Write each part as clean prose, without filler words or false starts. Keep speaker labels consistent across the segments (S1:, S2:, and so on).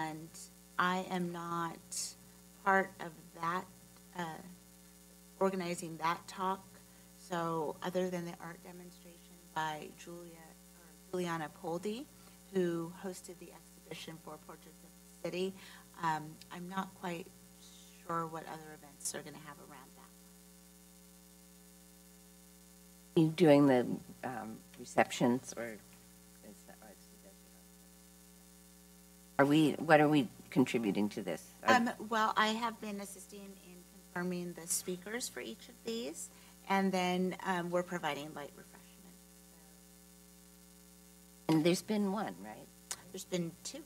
S1: and I am not part of that, organizing that talk. So other than the art demonstration by Juliana Poldi, who hosted the exhibition for Portraits of the City, I'm not quite sure what other events are going to have around that.
S2: You doing the receptions, or is that, what are we contributing to this?
S1: Well, I have been assisting in confirming the speakers for each of these, and then we're providing light refreshments. So.
S2: And there's been one, right?
S1: There's been two.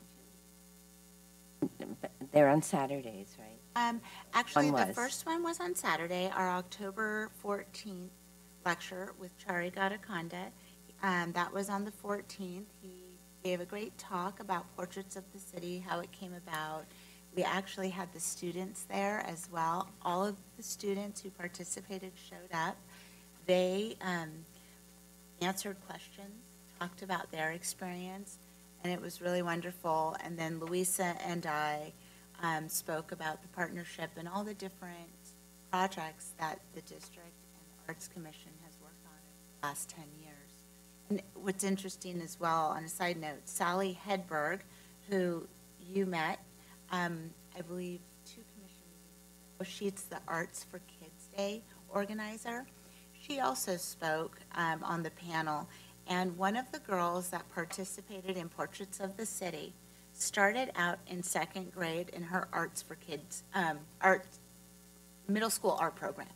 S2: They're on Saturdays, right?
S1: Actually, the first one was on Saturday, our October 14th lecture with Chari Gadakonda. That was on the 14th. He gave a great talk about Portraits of the City, how it came about. We actually had the students there as well. All of the students who participated showed up. They answered questions, talked about their experience, and it was really wonderful. And then Louisa and I spoke about the partnership and all the different projects that the district and the Arts Commission has worked on over the last 10 years. And what's interesting as well, on a side note, Sally Hedberg, who you met, I believe 2 commission meetings ago, she's the Arts for Kids Day organizer. She also spoke on the panel, and one of the girls that participated in Portraits of the City started out in 2nd grade in her Arts for Kids, middle school art program.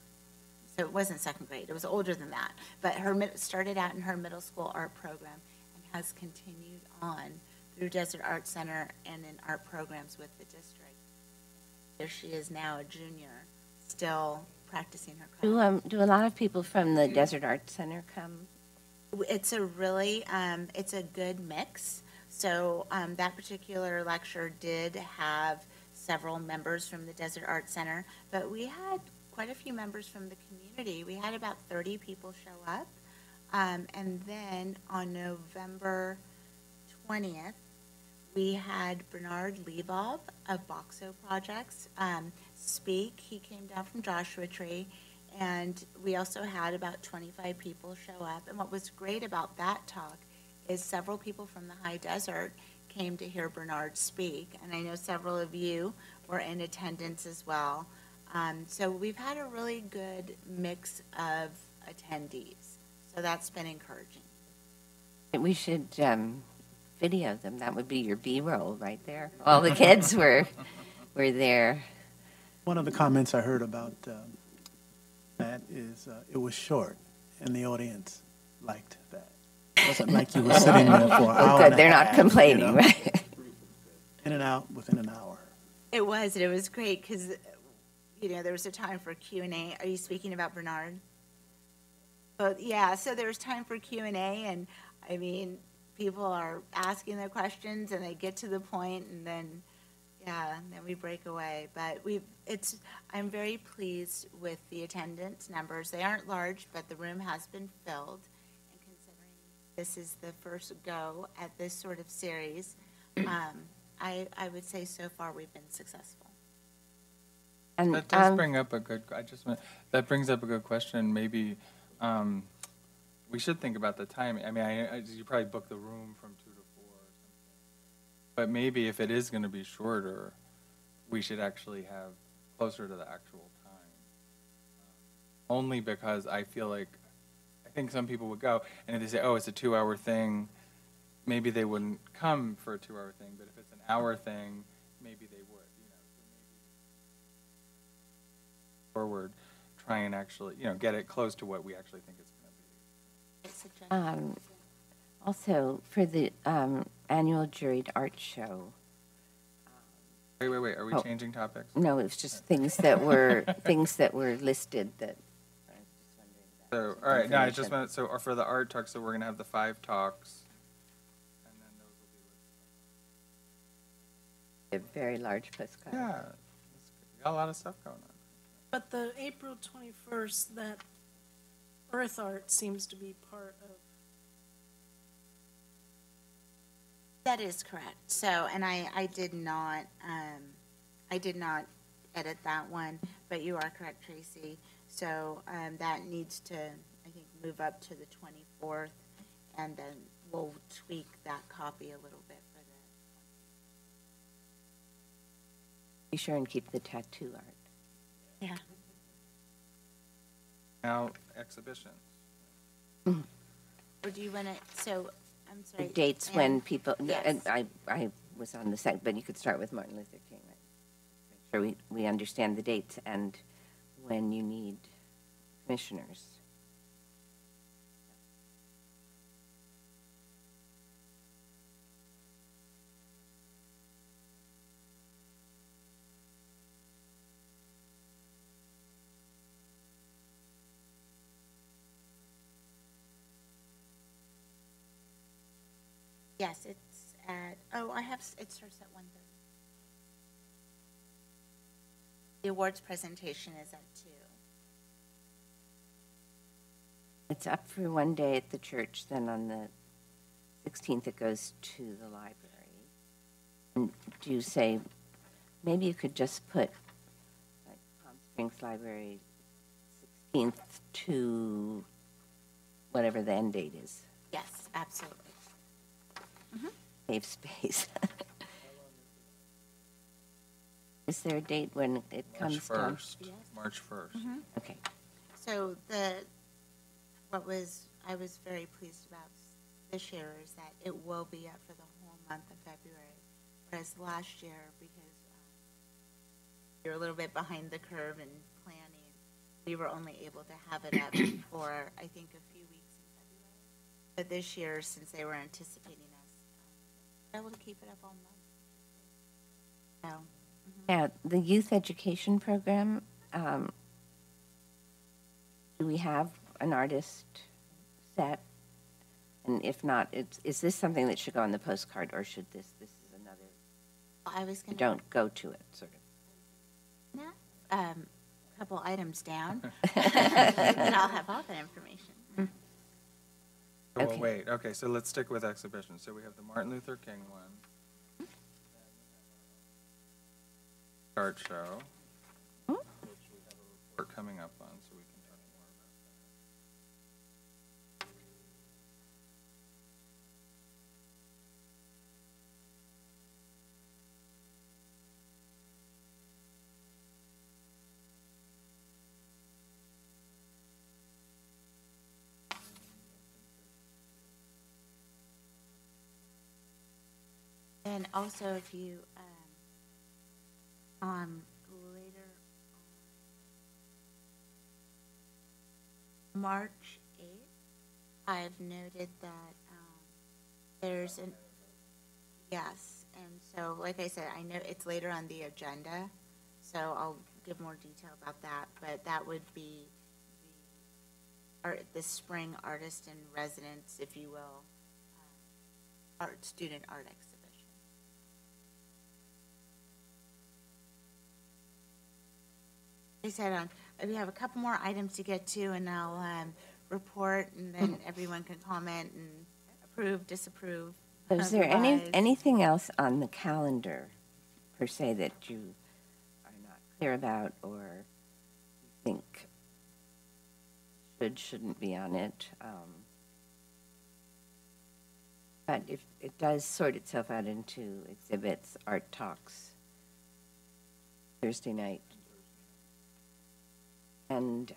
S1: So it wasn't 2nd grade, it was older than that. But started out in her middle school art program and has continued on through Desert Arts Center and in art programs with the district. There she is now, a junior, still practicing her craft.
S2: Do a lot of people from the Desert Arts Center come?
S1: It's a really, it's a good mix. So that particular lecture did have several members from the Desert Arts Center, but we had quite a few members from the community. We had about 30 people show up. And then on November 20th, we had Bernard Lebob of Boxo Projects speak. He came down from Joshua Tree, and we also had about 25 people show up. And what was great about that talk is several people from the high desert came to hear Bernard speak, and I know several of you were in attendance as well. So we've had a really good mix of attendees, so that's been encouraging.
S2: We should video them. That would be your B-roll right there. All the kids were there.
S3: One of the comments I heard about that is it was short, and the audience liked that. It wasn't like you were sitting there for an hour.
S2: Good, they're not complaining, you know? Right?
S3: In and out within an hour.
S1: It was great because, you know, there was a time for Q&A. Are you speaking about Bernard? But yeah, so there was time for Q&A, and I mean, people are asking their questions, and they get to the point, and then, yeah, and then we break away. But I'm very pleased with the attendance numbers. They aren't large, but the room has been filled. And considering this is the first go at this sort of series, I would say so far we've been successful.
S4: And that does bring up a good. That brings up a good question. Maybe we should think about the timing. I mean, you probably book the room from 2 to 4 or something. But maybe if it is going to be shorter, we should actually have closer to the actual time. Only because I feel like I think some people would go, and if they say, "Oh, it's a 2-hour thing," maybe they wouldn't come for a 2-hour thing. But if it's an hour thing, maybe they would. You know, so maybe forward, try and actually, you know, get it close to what we actually think it's going to be.
S2: Also, for the annual juried art show.
S4: Wait. Are we changing topics?
S2: No, it's just things that were listed that. I was just wondering about.
S4: So, all right. No, I just meant for the art talk. So we're going to have the 5 talks, and then those will be
S2: listed. A very large postcard.
S4: Yeah, we got a lot of stuff going on.
S5: But the April 21st, that earth art seems to be part of
S1: That is correct. So, and I did not edit that one, but you are correct, Tracy. So, that needs to, I think, move up to the 24th, and then we'll tweak that copy a little bit for the.
S2: Be sure and keep the tattoo art.
S1: Yeah.
S4: Now, exhibitions.
S1: Or do you want to, so, I'm
S2: The
S1: sorry.
S2: dates
S1: Ann?
S2: when people,
S1: Yes.
S2: and I was on the site, but you could start with Martin Luther King. Right? Make sure we understand the dates and when you need commissioners.
S1: Yes, it's at, it starts at 1:30. The awards presentation is at 2.
S2: It's up for one day at the church, then on the 16th it goes to the library. And do you say, maybe you could just put like Palm Springs Library 16th to whatever the end date is.
S1: Yes, absolutely.
S2: Save space. Is there a date when it
S4: March
S2: comes down?
S4: 1st.
S1: Yes.
S4: March 1st.
S2: Okay.
S1: So I was very pleased about this year is that it will be up for the whole month of February, whereas last year, because you're a little bit behind the curve in planning, we were only able to have it up for, I think, a few weeks in February. But this year, since they were anticipating us, we're able to keep it up all month. So,
S2: Yeah, the youth education program, do we have an artist set? And if not, is this something that should go on the postcard, or should this is another,
S1: I was going to
S2: don't go to it, sort of?
S1: couple items down, and I'll have all that information.
S4: Well,
S2: Okay.
S4: wait, okay, so let's stick with exhibitions. So we have the Martin Luther King one. Art show. Which we have a report coming up on, so we can talk more about that.
S1: And also, if you, later on March 8th, I've noted that, there's yes, and so, like I said, I know it's later on the agenda, so I'll give more detail about that, but that would be the spring artist in residence, if you will, student art exhibition. I said, we have a couple more items to get to, and I'll report, and then everyone can comment and approve, disapprove.
S2: So is there
S1: revise.
S2: anything else on the calendar, per se, that you are not clear about, or you think shouldn't be on it? But if it does sort itself out into exhibits, art talks, Thursday night, and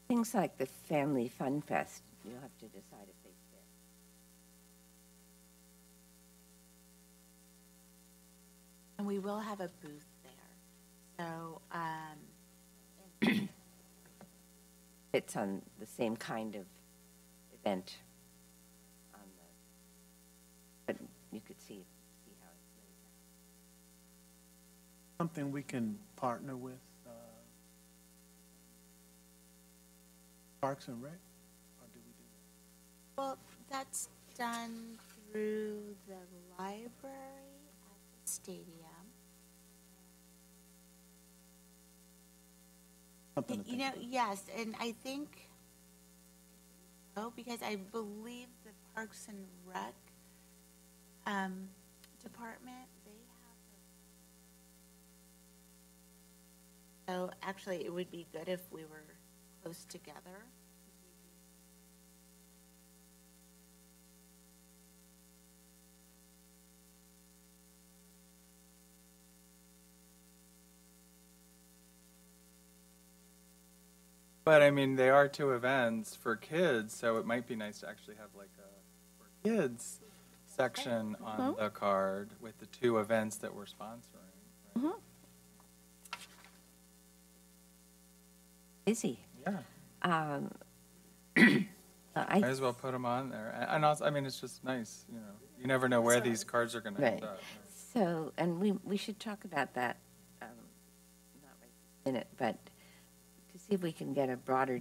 S2: things like the Family Fun Fest, you'll have to decide if they fit.
S1: And we will have a booth there. So,
S2: It's on the same kind of event. But you could see how it plays out.
S3: Something we can partner with Parks and Rec, or do we do that?
S1: well, that's done through the library at the stadium.
S3: Something to
S1: You
S3: think
S1: know,
S3: about.
S1: yes, and I think, because I believe the Parks and Rec Department, they have, so actually, it would be good if we were close together.
S4: But I mean, they are two events for kids, so it might be nice to actually have like a for kids section on the card with the two events that we're sponsoring. Right?
S2: Busy.
S4: Yeah,
S2: I
S4: might as well put them on there. And also, I mean, it's just nice, you know. You never know where these cards are going to end
S2: Right.
S4: up.
S2: So, and we should talk about that, not right this minute, but to see if we can get a broader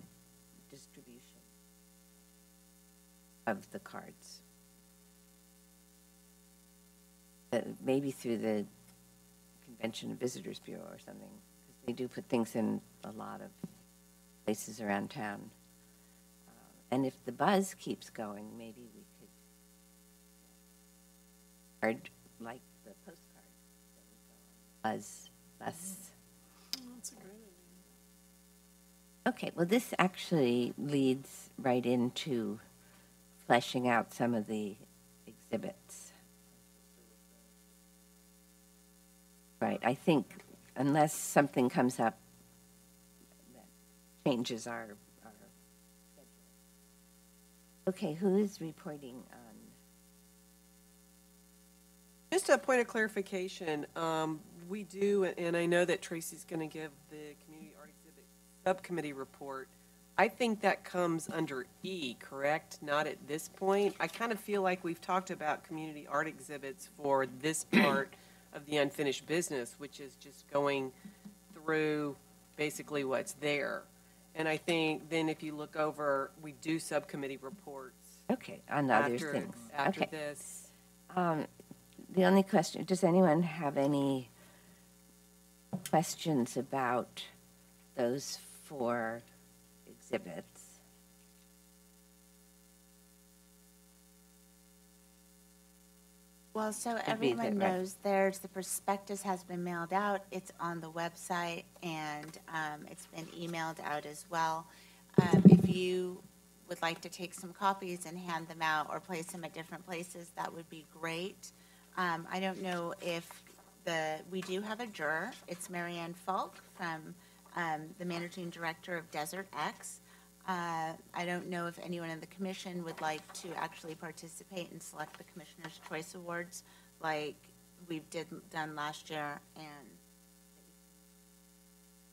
S2: distribution of the cards. Maybe through the Convention and Visitors Bureau or something, because they do put things in a lot of places around town. And if the buzz keeps going, maybe we could card like the postcard that would go on the buzz bus.
S5: Oh, that's a great idea.
S2: Okay, well, this actually leads right into fleshing out some of the exhibits. Right, I think unless something comes up that changes our schedule. Okay, who is reporting on?
S6: Just a point of clarification, we do, and I know that Tracy's going to give the Community Art Exhibit Subcommittee report. I think that comes under E, correct? Not at this point? I kind of feel like we've talked about community art exhibits for this part of the unfinished business, which is just going through basically what's there. And I think then if you look over, we do subcommittee reports
S2: Okay, on other
S6: after,
S2: things.
S6: after
S2: Okay.
S6: this.
S2: The only question, does anyone have any questions about those 4 exhibits?
S1: Well, so
S2: Could be
S1: everyone
S2: that, right.
S1: knows the prospectus has been mailed out, it's on the website, and it's been emailed out as well. If you would like to take some copies and hand them out or place them at different places, that would be great. I don't know if we do have a juror, it's Marianne Falk from the Managing Director of Desert X. I don't know if anyone in the commission would like to actually participate and select the Commissioner's Choice Awards like we've done last year,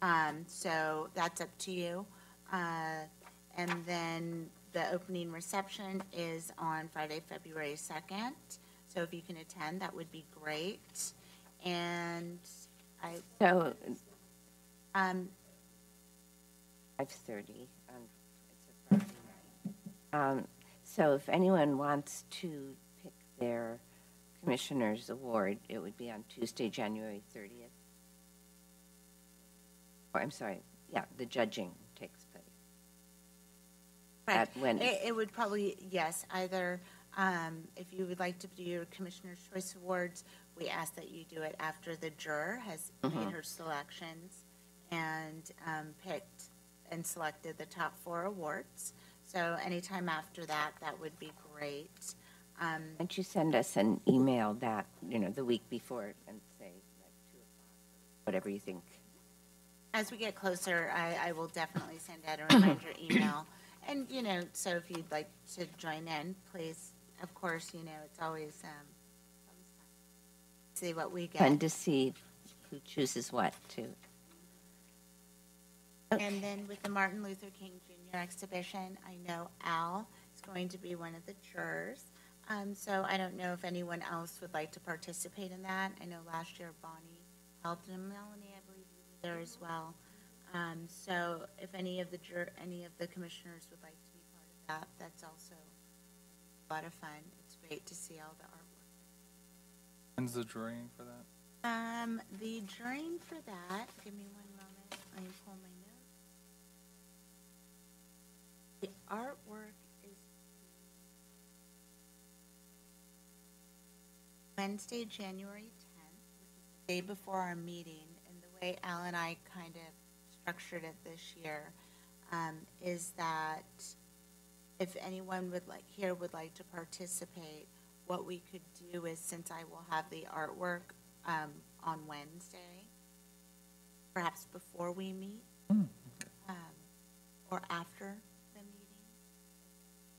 S1: and so that's up to you. And then the opening reception is on Friday, February 2nd. So if you can attend, that would be great. And
S2: So, 5:30 on, it's a Friday night. So if anyone wants to pick their commissioner's award, it would be on Tuesday, January 30th. Or, I'm sorry, yeah, the judging takes place.
S1: correct.
S2: When?
S1: It would probably, yes, either if you would like to do your Commissioner's Choice Awards, we ask that you do it after the juror has made her selections and picked and selected the top 4 awards. So anytime after that, that would be great.
S2: Why don't you send us an email that, the week before and say like 2 o'clock, whatever you think.
S1: As we get closer, I will definitely send out a reminder email. And, so if you'd like to join in, please, of course, it's always fun to see what we get.
S2: Fun to see who chooses what, too.
S1: And then with the Martin Luther King Jr. exhibition, I know Al is going to be one of the jurors. So I don't know if anyone else would like to participate in that. I know last year Bonnie helped, and Melanie, I believe you were there as well. So if any of the commissioners would like to be part of that, that's also a lot of fun. It's great to see all the artwork.
S4: When's the jurying for that?
S1: The jurying for that, give me one moment, let me pull my notes. The artwork is Wednesday, January 10th, which is the day before our meeting, and the way Al and I kind of structured it this year is that if anyone would like to participate, what we could do is, since I will have the artwork on Wednesday, perhaps before we meet, or after the meeting,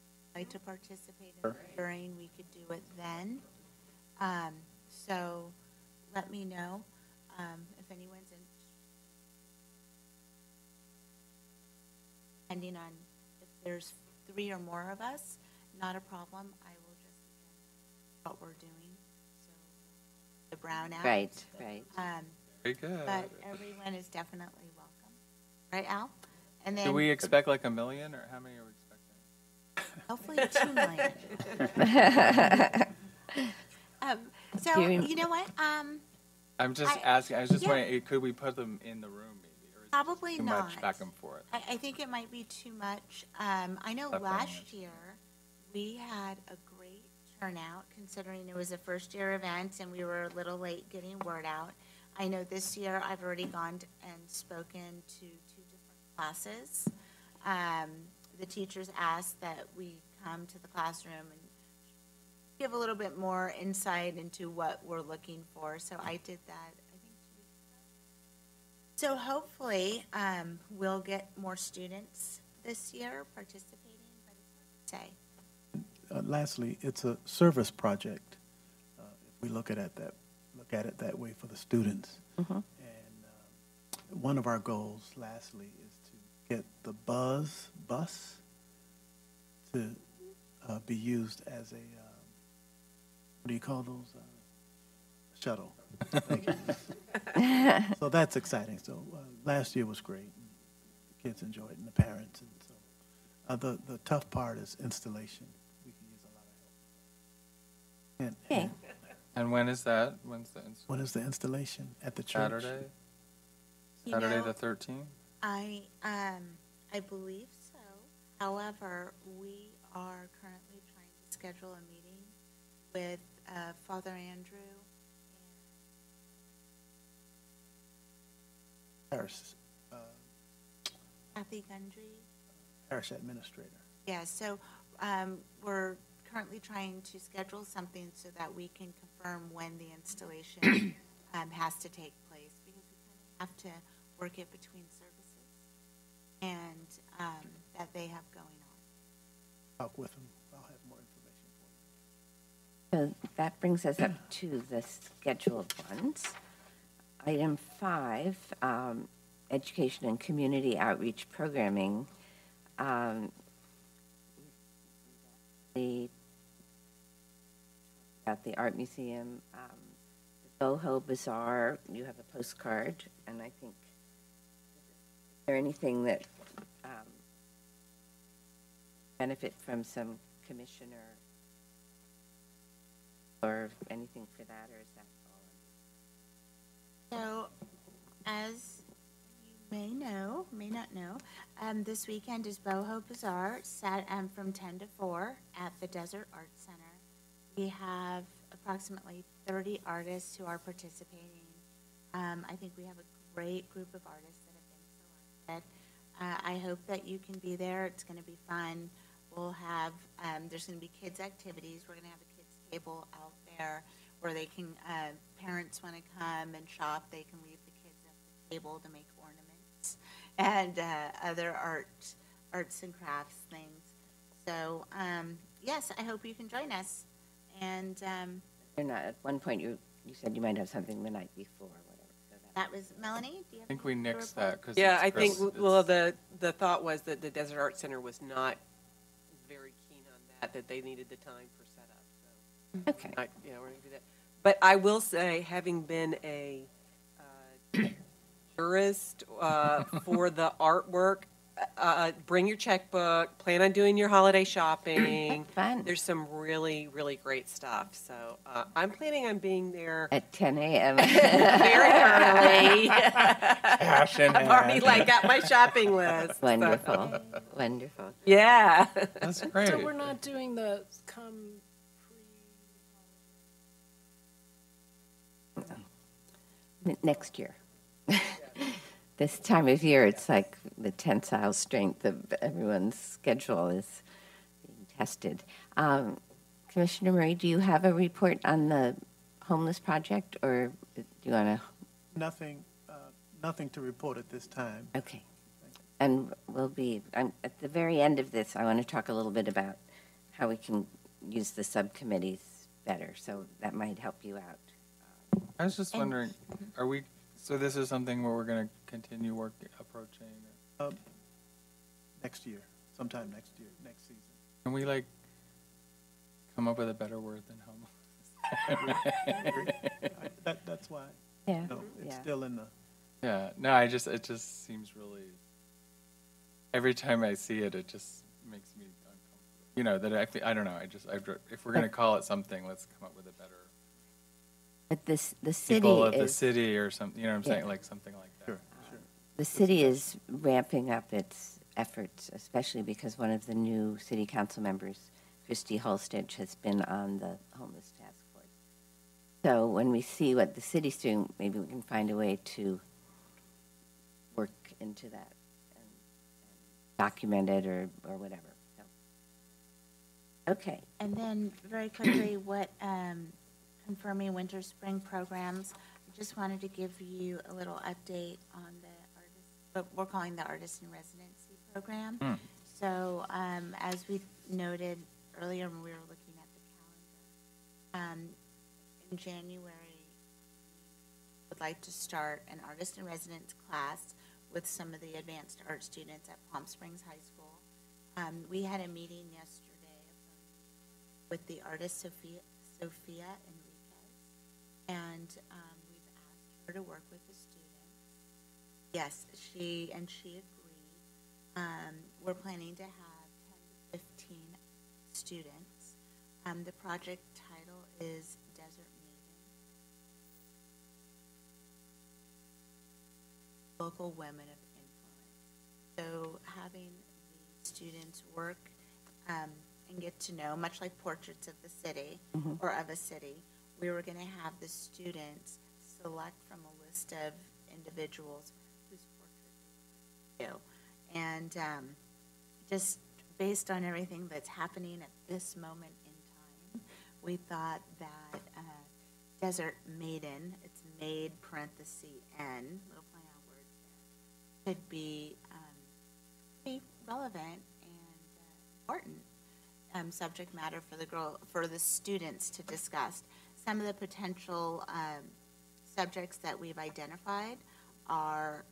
S1: if you'd like to participate in during, we could do it then. So let me know if anyone's in, depending on if there's 3 or more of us, not a problem. I will just what we're doing. So the brown out.
S2: Right.
S4: Very good.
S1: But everyone is definitely welcome. Right, Al? And then
S4: Do we expect like 1 million, or how many are we expecting?
S1: hopefully 2 million. So you know what?
S4: I'm just asking, I was just wondering, could we put them in the room maybe? Or is it
S1: Probably
S4: too
S1: not.
S4: much back and forth?
S1: I think it might be too much. I know
S4: Okay.
S1: last year we had a great turnout considering it was a first year event and we were a little late getting word out. I know this year I've already gone and spoken to 2 different classes. The teachers asked that we come to the classroom and give a little bit more insight into what we're looking for. So I did that, I think 2 weeks ago. So hopefully we'll get more students this year participating, but it's hard to say.
S3: Lastly, it's a service project. If we look at it that way for the students. And one of our goals, lastly, is to get the bus to be used as a what do you call those? Shuttle. Thank you. So that's exciting. So last year was great. The kids enjoyed it and the parents. And so the tough part is installation. We can use a lot of help.
S2: Okay.
S4: And when is that? When's the
S3: When is the installation at the church?
S4: Saturday?
S1: You
S4: Saturday
S1: know,
S4: the 13th?
S1: I believe so. However, we are currently trying to schedule a meeting with Father Andrew
S3: Parish,
S1: Kathy Gundry.
S3: parish administrator.
S1: Yeah, so we're currently trying to schedule something so that we can confirm when the installation has to take place, because we kind of have to work it between services and that they have going on.
S3: Talk with them. I'll have more information for you.
S2: So that brings us up to the scheduled ones. Item 5, education and community outreach programming. About the art museum, the Boho Bazaar. You have a postcard, and I think, is there anything that benefit from some commissioner or anything for that, or is that all?
S1: So, as you may not know, this weekend is Boho Bazaar, from 10 to 4 at the Desert Arts Center. We have approximately 30 artists who are participating. I think we have a great group of artists that have been selected. I hope that you can be there. It's going to be fun. We'll have, there's going to be kids' activities. We're going to have a kids' table out there where they can, parents want to come and shop. They can leave the kids at the table to make ornaments and other arts and crafts things. So, yes, I hope you can join us. And
S2: They're not, at one point you said you might have something the night before, whatever. So
S1: that was Melanie. Do you have
S4: I think we
S1: anything to
S4: nixed
S1: report?
S4: that because
S6: Yeah, I think, well, the thought was that the Desert Arts Center was not very keen on that they needed the time for setup, so.
S2: Okay.
S6: Yeah, we're gonna do that. But I will say, having been a jurist for the artwork, bring your checkbook, plan on doing your holiday shopping.
S2: Fun.
S6: There's some really, really great stuff, so I'm planning on being there
S2: At 10 a.m.
S6: very early.
S4: Cash in
S6: I've already
S4: hand.
S6: got my shopping list. so-
S2: Wonderful. Wonderful.
S6: Yeah.
S4: That's great.
S5: So we're not doing the come
S2: Next year. This time of year, it's like the tensile strength of everyone's schedule is being tested. Commissioner Murray, do you have a report on the homeless project, or do you want to?
S3: Nothing to report at this time.
S2: Okay. And we'll be, at the very end of this, I want to talk a little bit about how we can use the subcommittees better, so that might help you out.
S4: I was just wondering, so this is something where we're going to continue approaching?
S3: Next year, sometime next year, next season.
S4: Can we come up with a better word than homeless?
S3: That's why.
S2: Yeah.
S3: It's still in the.
S4: Yeah, no, it just seems really, every time I see it, it just makes me uncomfortable. I don't know, if we're going to call it something, let's come up with a better.
S2: But the city
S4: People of
S2: is,
S4: the city or something, you know what I'm saying,
S2: Yeah.
S4: like something like that.
S3: Sure.
S2: the city is ramping up its efforts, especially because one of the new city council members, Christy Holstitch, has been on the homeless task force. So when we see what the city's doing, maybe we can find a way to work into that and document it or whatever. So. Okay.
S1: And then very quickly, confirming winter, spring programs, I just wanted to give you a little update on what we're calling the Artist in Residency program. So as we noted earlier when we were looking at the calendar, in January, we would like to start an Artist in Residence class with some of the advanced art students at Palm Springs High School. We had a meeting yesterday with the artist Sophia Enriquez, and we've asked her to work with the students. Yes, she agreed. We're planning to have 10 to 15 students. The project title is Desert Maiden, Local Women of Influence. So having the students work and get to know, much like portraits of the city or of a city, we were going to have the students select from a list of individuals whose portrait they do. And just based on everything that's happening at this moment in time, we thought that Desert Maiden, it's made parenthesis N, little play on words there, could be relevant and important subject matter for the students to discuss. Some of the potential subjects that we've identified are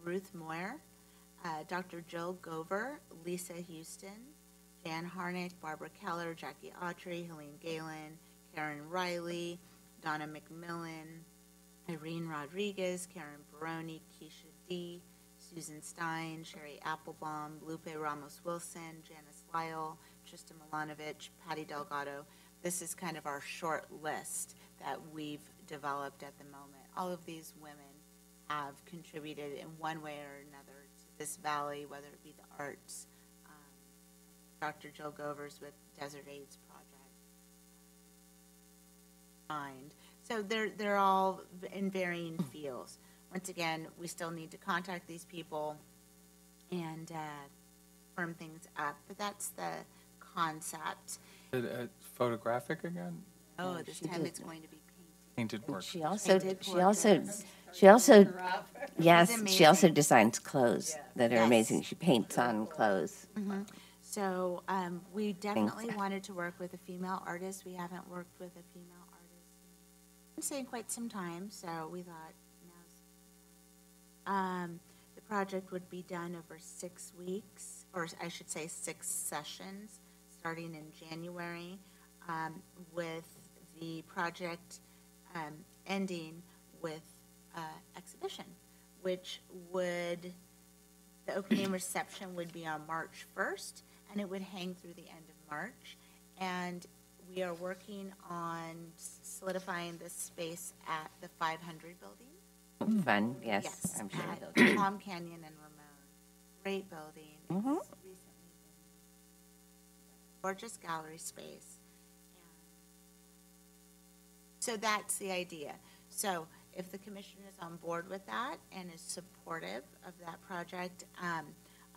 S1: Ruth Moyer, Dr. Jill Gover, Lisa Houston, Jan Harnick, Barbara Keller, Jackie Autry, Helene Galen, Karen Riley, Donna McMillan, Irene Rodriguez, Karen Baroni, Keisha D., Susan Stein, Sherry Applebaum, Lupe Ramos-Wilson, Janice Lyle, Trista Milanovic, Patty Delgado. This is kind of our short list that we've developed at the moment. All of these women have contributed in one way or another to this valley, whether it be the arts. Dr. Jill Govers with Desert AIDS Project. So they're all in varying fields. Once again, we still need to contact these people and firm things up, but that's the concept.
S4: Photographic again?
S1: Oh, this time it's going to be
S4: Painted portraits.
S2: She also
S1: amazing.
S2: she also designs clothes that are
S1: Yes.
S2: amazing. She paints on clothes.
S1: So we definitely wanted to work with a female artist. We haven't worked with a female artist in quite some time, so we thought the project would be done over 6 weeks, or I should say 6 sessions, starting in January, with the project ending with exhibition, which the opening reception would be on March 1st, and it would hang through the end of March. And we are working on solidifying this space at the 500 building.
S2: Fun, yes.
S1: Yes,
S2: I'm sure
S1: at
S2: they'll do.
S1: Palm Canyon and Ramon. Great building. It's recently been gorgeous gallery space. And so that's the idea. So if the commission is on board with that and is supportive of that project,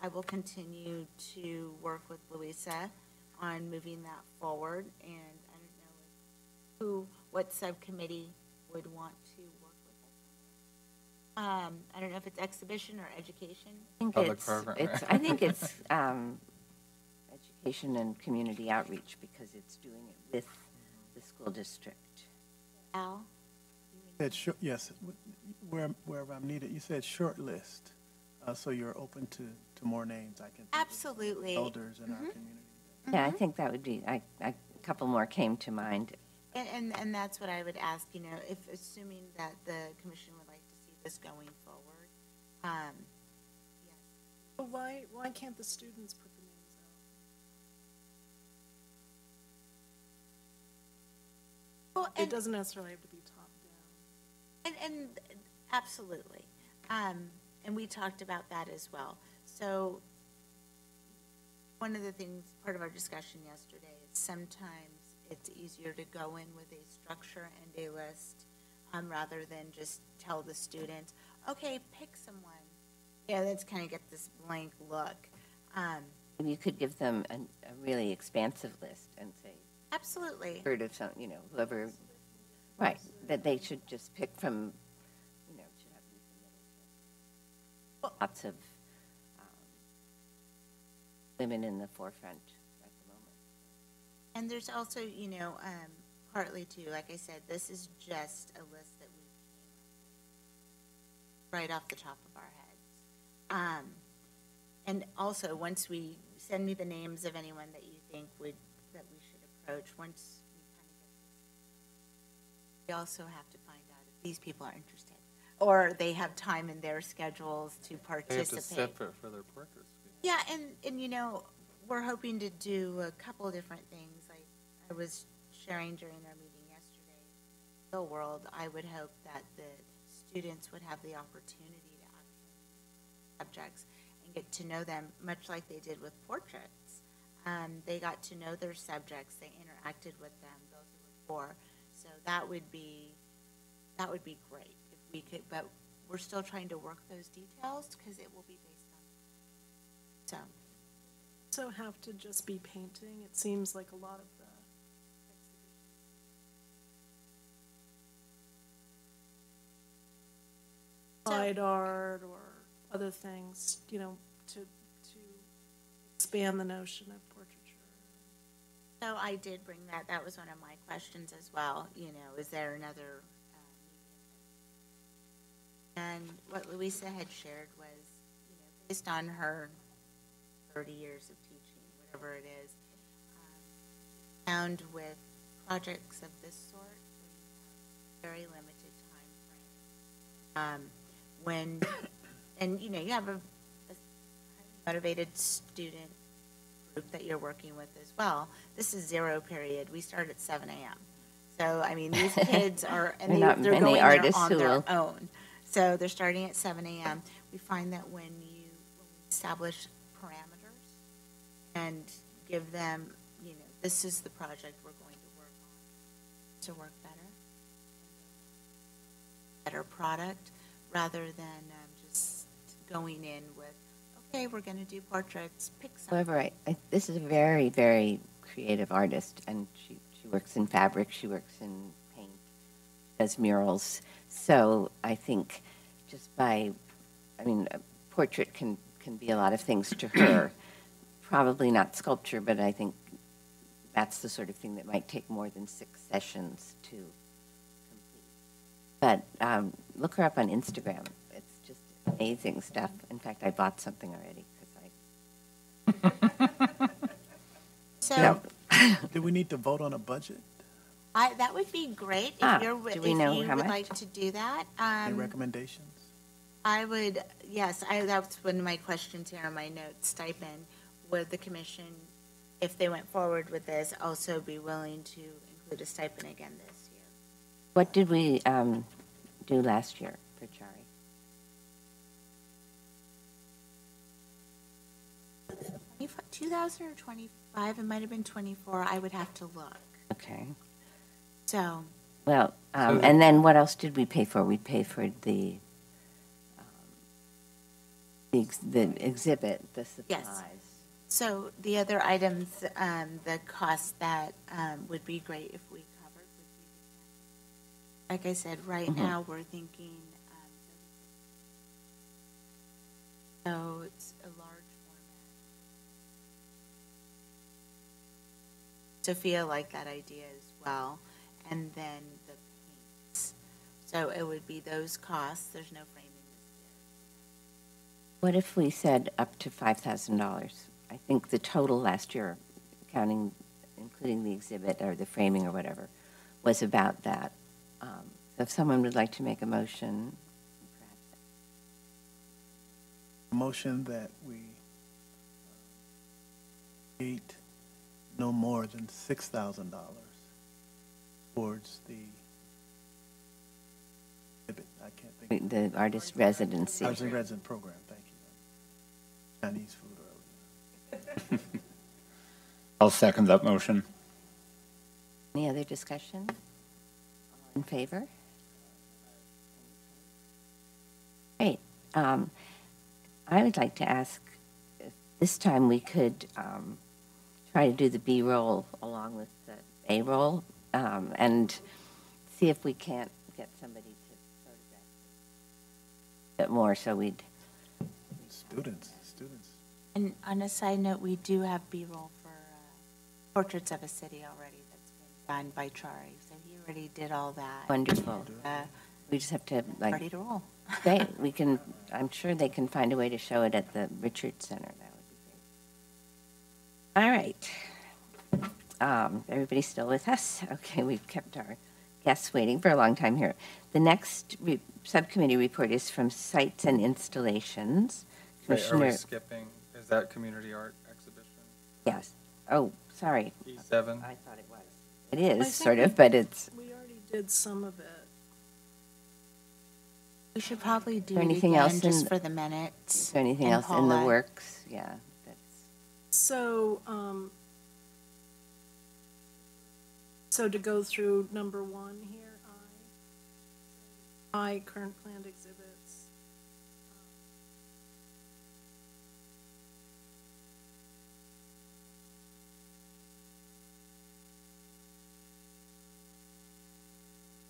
S1: I will continue to work with Louisa on moving that forward. And I don't know what subcommittee would want to work with us. I don't know if it's exhibition or education.
S4: Public program, right?
S2: I think it's education and community outreach because it's doing it with the school district.
S1: Al?
S3: Said yes, wherever I'm needed. You said short list, so you're open to more names. I can think of
S1: Absolutely.
S3: elders in our community.
S2: Yeah, I think that would be, a couple more came to mind.
S1: And that's what I would ask, you know, if assuming that the commission would like to see this going forward. Yes.
S5: But why can't the students put the names out?
S1: Well,
S5: It doesn't necessarily have to be top down.
S1: And absolutely. And we talked about that as well. So one of the things, part of our discussion yesterday is sometimes it's easier to go in with a structure and a list rather than just tell the students, okay, pick someone. Yeah, that's kind of get this blank look.
S2: You could give them a really expansive list and say,
S1: Absolutely.
S2: heard of some, whoever, right, that they should just pick from, should have these lots of women in the forefront at the moment.
S1: And there's also, partly too, like I said, this is just a list that we came up with right off the top of our heads. And also, once we send me the names of anyone that you think that we should approach, once we kind of get this, we also have to find out if these people are interested or they have time in their schedules to participate.
S4: They have to separate for their portraits.
S1: Yeah, and we're hoping to do a couple of different things. Like I was sharing during our meeting yesterday, in the real world, I would hope that the students would have the opportunity to actually subjects and get to know them, much like they did with portraits. They got to know their subjects, they interacted with them, built a rapport. So that would be great if we could, but we're still trying to work those details because it will be based on.
S5: So have to just be painting. It seems like a lot of the slide art or other things, to expand the notion of portraiture.
S1: So I did bring that. That was one of my questions as well. Is there another medium? And what Louisa had shared was, based on her 30 years of teaching, whatever it is, found with projects of this sort, very limited time frame. You have a motivated student group that you're working with as well. This is 0 period. We start at 7 a.m. So, these kids are, and they're going there on their own. So they're starting at 7 a.m. We find that when we establish parameters and give them, this is the project we're going to work on to work better product, rather than just going in with, okay, we're going to do portraits, pick some.
S2: However, this is a very, very creative artist, and she works in fabric, she works in paint, does murals. So I think just a portrait can be a lot of things to her. Probably not sculpture, but I think that's the sort of thing that might take more than 6 sessions to complete. But look her up on Instagram. It's just amazing stuff. In fact, I bought something already because
S1: So
S3: Do we need to vote on a budget?
S1: that would be great if you would like to do that.
S3: Any recommendations?
S1: I would, yes, that's one of my questions here on my notes, stipend. Would the commission, if they went forward with this, also be willing to include a stipend again this year?
S2: what did we do last year for Chari?
S1: 2000 or 25, it might have been 24, I would have to look.
S2: Okay.
S1: So,
S2: Well, And then what else did we pay for? We paid for the exhibit, the supplies.
S1: Yes. So the other items, the cost that would be great if we covered would be, like I said, right now we're thinking, so it's a large format. Sophia liked that idea as well. And then the paints. So it would be those costs. There's no framing this year.
S2: What if we said up to $5,000? I think the total last year, including the exhibit or the framing or whatever, was about that. So if someone would like to make a motion.
S3: Motion that we create no more than $6,000 towards the exhibit. I can't think.
S2: The artist residency.
S3: Artist in resident program. Thank you. Chinese food earlier.
S7: I'll second that motion.
S2: Any other discussion? All in favor? Great. I would like to ask if this time we could try to do the B roll along with the A roll and see if we can't get somebody to photograph a bit more so we'd.
S3: Students.
S1: And on a side note, we do have B-roll for Portraits of a City already that's been done by Chari. So he already did all that.
S2: Wonderful. We just have to
S1: Ready to roll.
S2: we can, I'm sure they can find a way to show it at the Richard Center. That would be great. All right. Everybody still with us? Okay, we've kept our guests waiting for a long time here. The next subcommittee report is from Sites and Installations.
S4: Wait, are we skipping? Is that community art exhibition?
S2: Yes. Oh, sorry.
S4: E7?
S2: I thought it was. It
S5: I
S2: is,
S5: think
S2: sort of, but it's.
S5: We already did some of it.
S1: We should probably do
S2: there
S1: it
S2: anything
S1: again
S2: else
S1: just for the minutes.
S2: Is there anything
S1: and
S2: else in the
S1: Paula.
S2: works? Yeah.
S5: So, so to go through number one here, I current planned exhibits.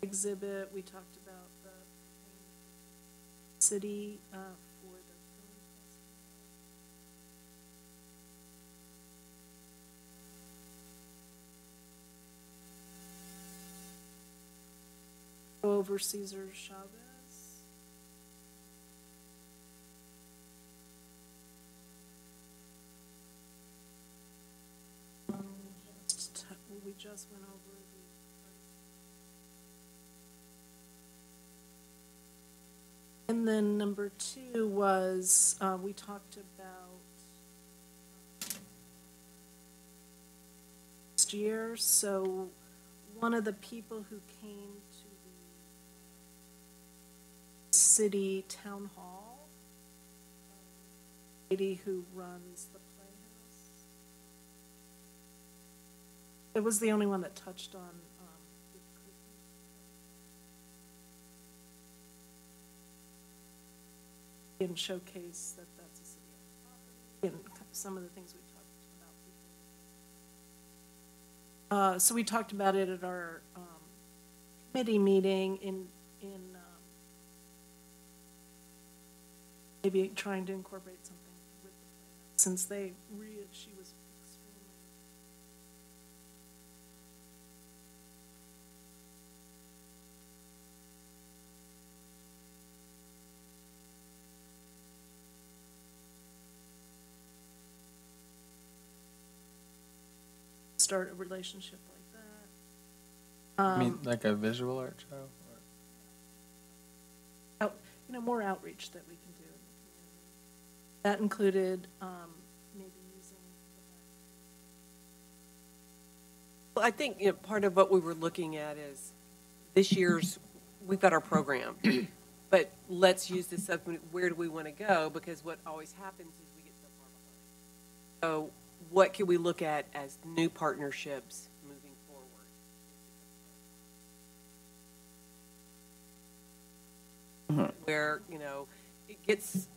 S5: Exhibit, we talked about the city for the film festival. Go over Cesar Chavez. We just went over the. And then number two was, we talked about last year. So one of the people who came to the city town hall, lady who runs the playhouse. It was the only one that touched on and showcase that that's a city and some of the things we talked about. So we talked about it at our committee meeting in maybe trying to incorporate something with the playhouse, since she was extremely. Start a relationship like that.
S4: I mean, like a visual art show?
S5: More outreach that we can do in the community. That included maybe using.
S6: Well, I think, part of what we were looking at is this year's, we've got our program, but let's use this subcommittee. Where do we want to go? Because what always happens is we get so far behind. So what can we look at as new partnerships moving forward? where, you know, it gets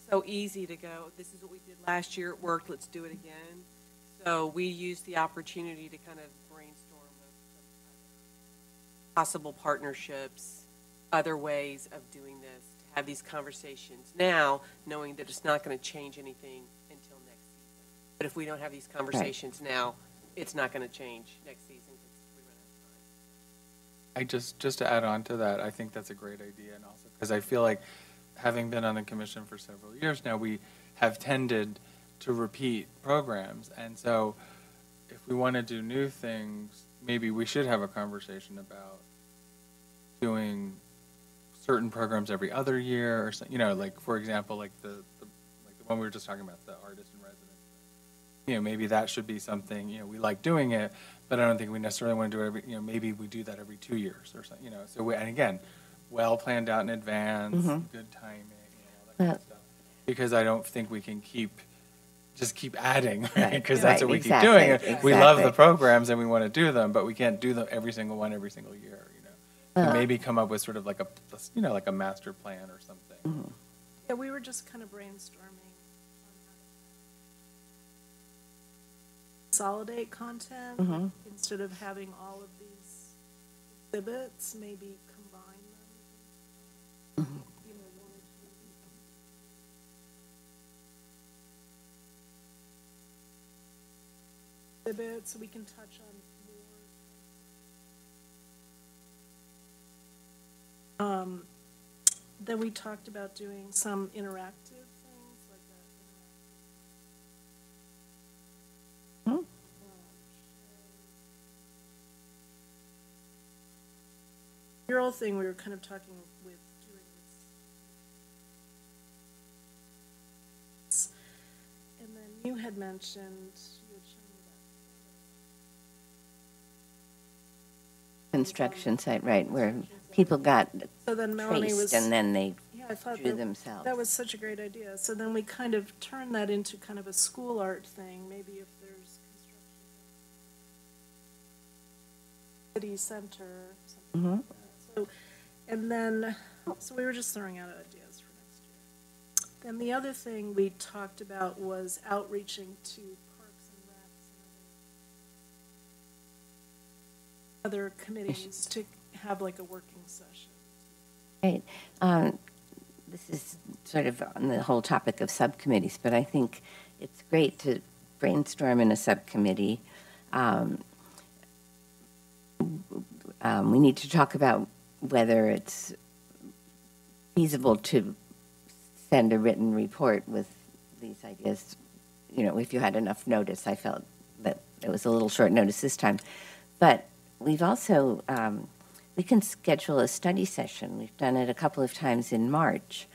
S6: so easy to go, this is what we did last year, it worked, let's do it again. So we used the opportunity to kind of brainstorm of some possible partnerships, other ways of doing this, to have these conversations now, knowing that it's not going to change anything until next season. But if we don't have these conversations now, it's not going to change next season because we run out of time.
S4: I just to add on to that, I think that's a great idea, and also because I feel like having been on the commission for several years now, we have tended to repeat programs, and so if we want to do new things, maybe we should have a conversation about doing certain programs every other year, or you know, like for example, like the one we were just talking about, the artist in residence. You know, maybe that should be something. You know, we like doing it, but I don't think we necessarily want to do it every. You know, maybe we do that every 2 years or something. You know, so and again, well planned out in advance, good timing, you know, all that kind of stuff. Because I don't think we can keep adding, right? Because that's what we keep doing. We love the programs and we want to do them, but we can't do them every single one every single year. You know, and maybe come up with sort of like a, you know, like a master plan or something.
S5: Yeah, we were just kind of brainstorming on how to consolidate content instead of having all of these exhibits, maybe combine them. You know, one or two exhibits, so we can touch on more. Then we talked about doing some interactive things, like a mural thing. We were kind of talking with doing this, and then you had mentioned you had shown me that
S2: Construction site, right, where people got
S5: so then Melanie
S2: traced
S5: was,
S2: and then they
S5: yeah, I thought
S2: drew
S5: that,
S2: themselves.
S5: that was such a great idea. So then we kind of turned that into kind of a school art thing, maybe if there's construction city center, something like that. So, and then, so we were just throwing out ideas for next year. Then the other thing we talked about was outreaching to parks and recs and other committees to have like a working session.
S2: Right. This is sort of on the whole topic of subcommittees, but I think it's great to brainstorm in a subcommittee. We need to talk about whether it's feasible to send a written report with these ideas. You know, if you had enough notice. I felt that it was a little short notice this time. But we've also, we can schedule a study session. We've done it a couple of times in March,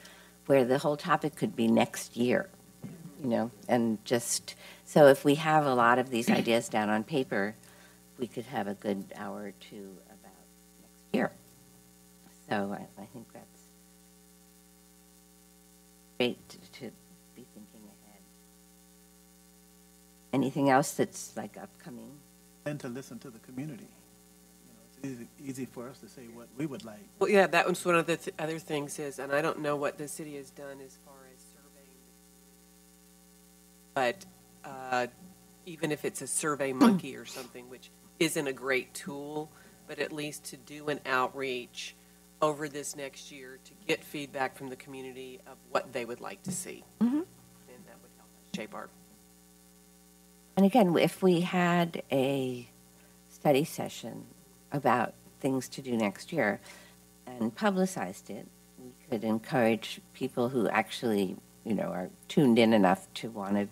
S2: where the whole topic could be next year, you know, and just, so if we have a lot of these ideas down on paper, we could have a good hour or two about next year. So I think that's great to be thinking ahead. Anything else that's like upcoming?
S3: And to listen to the community. You know, it's easy for us to say what we would like.
S6: Well, yeah, that was one of the other things is, and I don't know what the city has done as far as surveying, but even if it's a Survey Monkey or something, which isn't a great tool, but at least to do an outreach over this next year to get feedback from the community of what they would like to see. And that would help us shape our.
S2: And again, if we had a study session about things to do next year and publicized it, we could encourage people who actually, you know, are tuned in enough to want to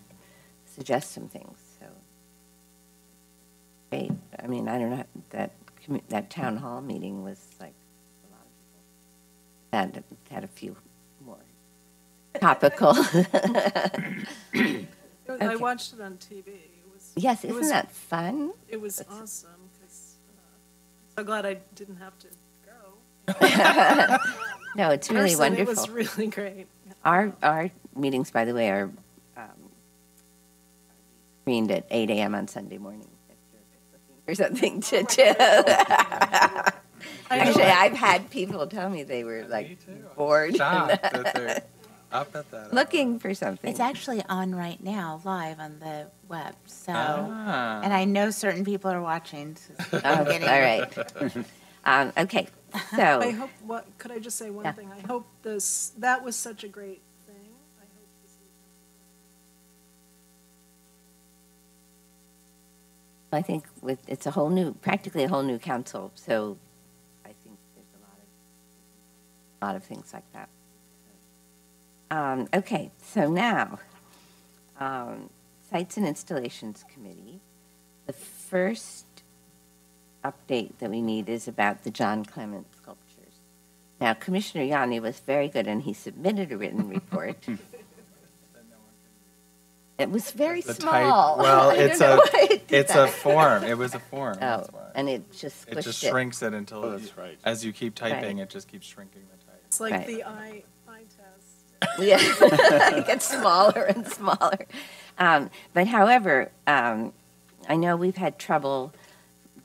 S2: suggest some things. So, great. I mean, I don't know, that town hall meeting was like a lot of people had a few more topical.
S5: I watched it on TV. It was,
S2: yes, isn't that fun?
S5: It was awesome because so glad I didn't have to go.
S2: No, it's really wonderful.
S5: It was really great.
S2: Our meetings, by the way, are screened at 8 a.m. on Sunday morning. If you're looking for something to do. Actually, I've had people tell me they were
S4: Me
S2: like
S4: too.
S2: bored
S4: Shocked
S2: and
S4: that they're up at that hour.
S2: looking for something.
S1: It's actually on right now, live on the web, so,
S4: Ah.
S1: and I know certain people are watching. So
S2: Oh,
S1: I'm
S2: all
S1: getting-
S2: right. Okay,
S5: I
S2: so,
S5: hope, could I just say one
S2: Yeah.
S5: thing? I hope that was such a great thing. I hope this
S2: I think it's practically a whole new council, so I think there's a lot of things like that. Okay, so now, Sites and Installations Committee. The first update that we need is about the John Clement sculptures. Now, Commissioner Yanni was very good, and he submitted a written report. It was very
S4: The type-
S2: small.
S4: well,
S2: I don't
S4: it's
S2: know
S4: a
S2: why it did
S4: it's
S2: that.
S4: a form. It was a form.
S2: Oh,
S4: That's why.
S2: and it just squished
S4: It just shrinks it until,
S7: Oh, that's right.
S4: as you keep typing,
S2: Right.
S4: it just keeps shrinking the type.
S5: It's like
S2: Right.
S5: the eye test.
S2: Yeah, it gets smaller and smaller. But however, I know we've had trouble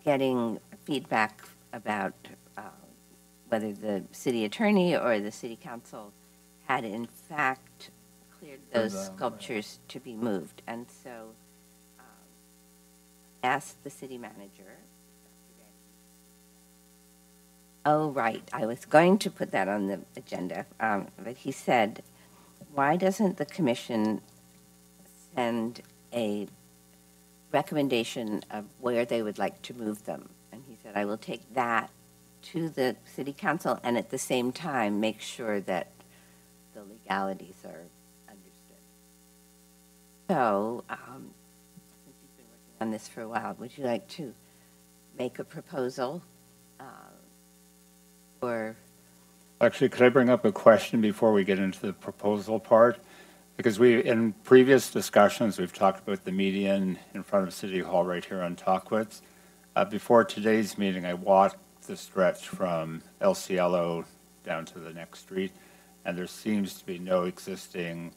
S2: getting feedback about whether the city attorney or the city council had in fact cleared those
S4: them, right.
S2: sculptures to be moved. And so asked the city manager. Oh, right. I was going to put that on the agenda, but he said, why doesn't the commission send a recommendation of where they would like to move them? And he said, I will take that to the city council and at the same time make sure that the legalities are understood. So, since you've been working on this for a while, would you like to make a proposal? Or
S7: Actually, could I bring up a question before we get into the proposal part? Because in previous discussions, we've talked about the median in front of City Hall right here on Talkwitz. Before today's meeting, I walked the stretch from El Cielo down to the next street, and there seems to be no existing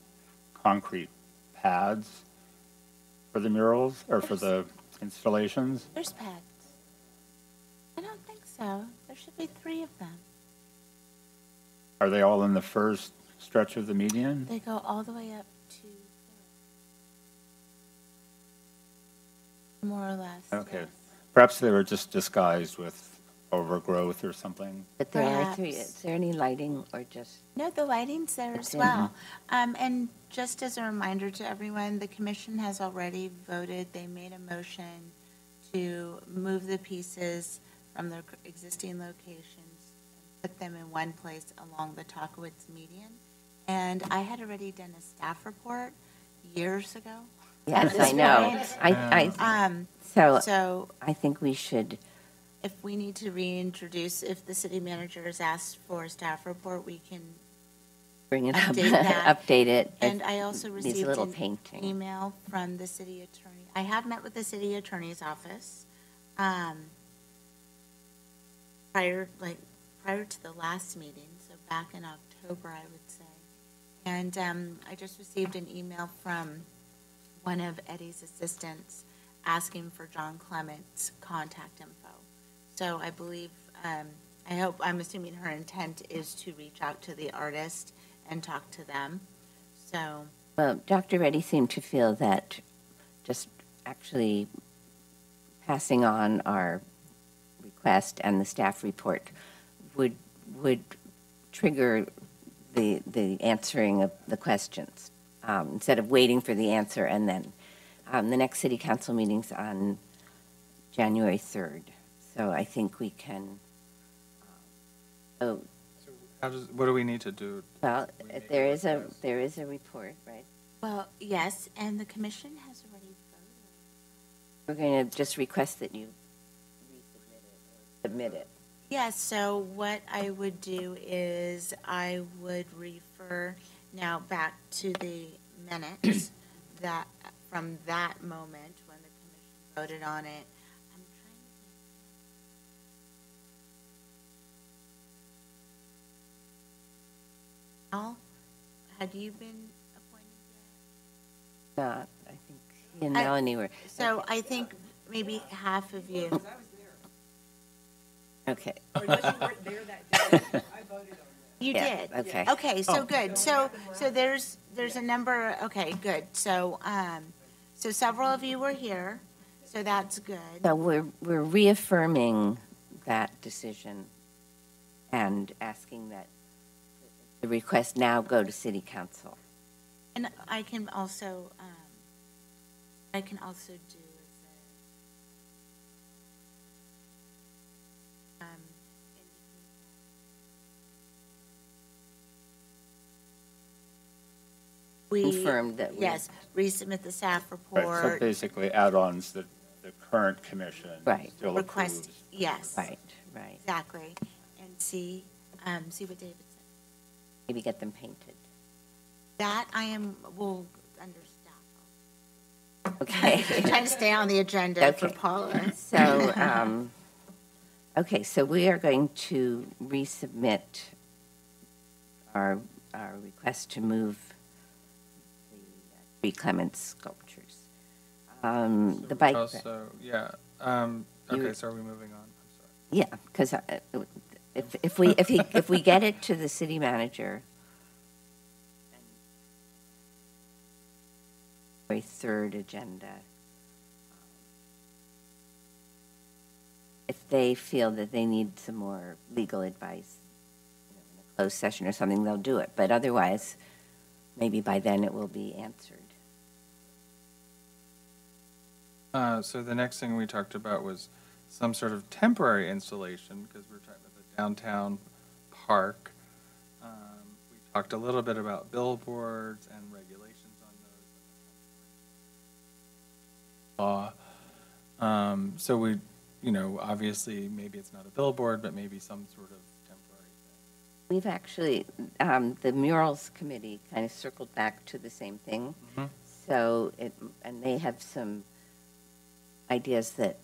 S7: concrete pads for the murals or for the installations.
S1: There's pads. I don't think so. There should be 3 of them.
S7: Are they all in the first stretch of the median?
S1: They go all the way up to more or less.
S7: Okay.
S1: yes.
S7: Perhaps they were just disguised with overgrowth or something.
S2: but there are 3.
S1: Perhaps.
S2: Is there any lighting or just?
S1: No, the lighting's there as well. And just as a reminder to everyone, the commission has already voted. They made a motion to move the pieces from their existing locations and put them in one place along the Talkowitz median. And I had already done a staff report years ago.
S2: Yes,
S1: this
S2: I know.
S1: point. So
S2: I think we should,
S1: if we need to reintroduce, if the city manager has asked for a staff report, we can.
S2: bring it up,
S1: Update that.
S2: update it.
S1: And I also
S2: Needs
S1: received
S2: a little
S1: an
S2: painting.
S1: email from the city attorney. I have met with the city attorney's office prior to the last meeting, so back in October, I would say. And I just received an email from one of Eddie's assistants asking for John Clement's contact info. So I believe, I'm assuming her intent is to reach out to the artist and talk to them. So,
S2: Well, Dr. Reddy seemed to feel that just actually passing on our request and the staff report would trigger the answering of the questions, instead of waiting for the answer and then. The next city council meeting's on January 3rd, so I think we can,
S4: What do we need to do?
S2: well, there is a report, right?
S1: well, yes, and the commission has already voted.
S2: We're going to just request that you resubmit it or submit it.
S1: Yes, so what I would do is I would refer now back to the minutes that, from that moment when the commission voted on it. I'm trying to think. Al, had you been appointed yet?
S2: Not, I think he and
S1: I-
S2: Melanie were.
S1: So I think maybe half of you.
S2: Okay.
S6: Unless you weren't there that day, I voted on
S1: You
S2: Yeah,
S1: did?
S2: okay.
S1: Okay, so good. So there's a number, okay, good. So, so several of you were here, so that's good.
S2: So we're reaffirming that decision and asking that the request now go to city council.
S1: And I can also do we
S2: Confirmed that we-
S1: yes, resubmit the staff
S7: Right, so
S1: report.
S7: basically add-ons that the current commission
S2: Right.
S7: still
S1: Request,
S7: approves.
S1: yes.
S2: Right.
S1: Exactly. And see what David said.
S2: Maybe get them painted.
S1: That will understaff.
S2: Okay.
S1: Trying to stay on the agenda for
S2: Okay.
S1: Paula.
S2: So, okay, so we are going to resubmit our request to move the three Clement sculptures. The bike.
S4: Also, yeah, okay, so are we moving on? I'm sorry.
S2: Yeah, because if we get it to the city manager, a third agenda, if they feel that they need some more legal advice, in a closed session or something, they'll do it. But otherwise, maybe by then it will be answered.
S4: So the next thing we talked about was some sort of temporary installation, because we're talking about the downtown park. We talked a little bit about billboards and regulations on those. So we, obviously, maybe it's not a billboard, but maybe some sort of temporary thing.
S2: We've actually, the murals committee kind of circled back to the same thing.
S4: Mhm.
S2: So and they have some ideas that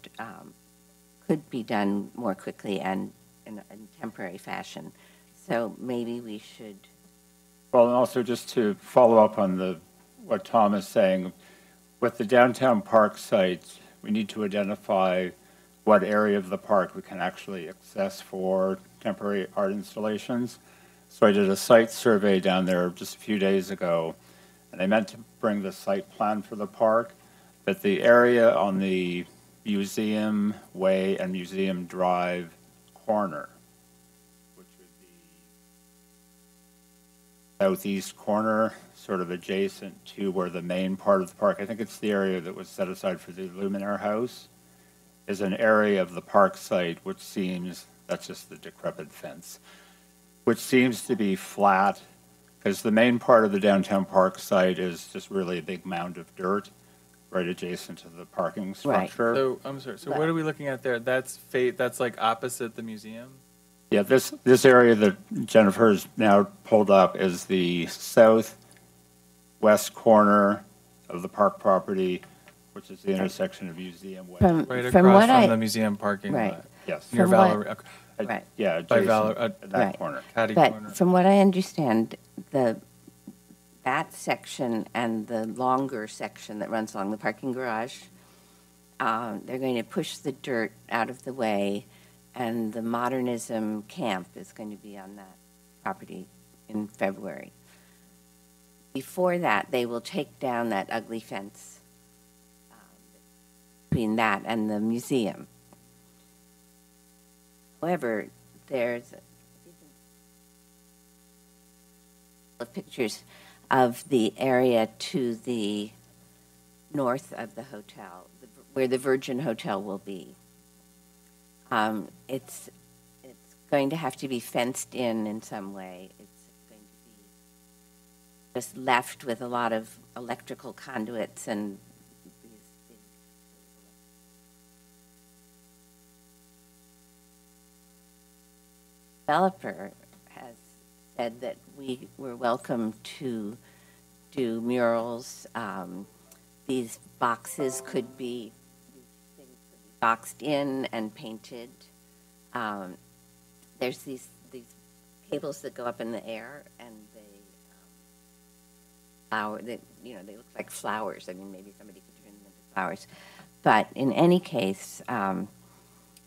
S2: could be done more quickly and in temporary fashion. So maybe we should.
S7: Well, and also just to follow up on what Tom is saying, with the downtown park site, we need to identify what area of the park we can actually access for temporary art installations. So I did a site survey down there just a few days ago, and I meant to bring the site plan for the park, but the area on the Museum Way and Museum Drive corner, which would be southeast corner, sort of adjacent to where the main part of the park, I think it's the area that was set aside for the Luminaire House, is an area of the park site which seems, that's just the decrepit fence, which seems to be flat, because the main part of the downtown park site is just really a big mound of dirt right adjacent to the parking
S2: Right.
S7: structure.
S4: So, I'm sorry, so what are we looking at there? That's like opposite the museum?
S7: Yeah, this area that Jennifer has now pulled up is the southwest corner of the park property, which is the intersection of Museum Way.
S2: From
S4: Right
S2: from
S4: across
S2: what
S4: from
S2: I
S4: the museum parking
S2: right.
S4: lot?
S7: Yes.
S4: Near
S2: From what-
S4: Valerie,
S2: right.
S7: Yeah,
S4: By
S7: adjacent
S4: Valor-
S7: to that
S2: right.
S7: corner.
S4: Caddy
S2: But
S4: corner.
S2: from what I understand, that section and the longer section that runs along the parking garage, they're going to push the dirt out of the way, and the Modernism camp is going to be on that property in February. Before that, they will take down that ugly fence between that and the museum. However, there's pictures of the area to the north of the hotel, where the Virgin Hotel will be. It's going to have to be fenced in some way. It's going to be just left with a lot of electrical conduits and these big developer has said that we were welcome to do murals. These boxes could be, these things could be boxed in and painted. There's these cables that go up in the air, and they look like flowers. I mean, maybe somebody could turn them into flowers. But in any case,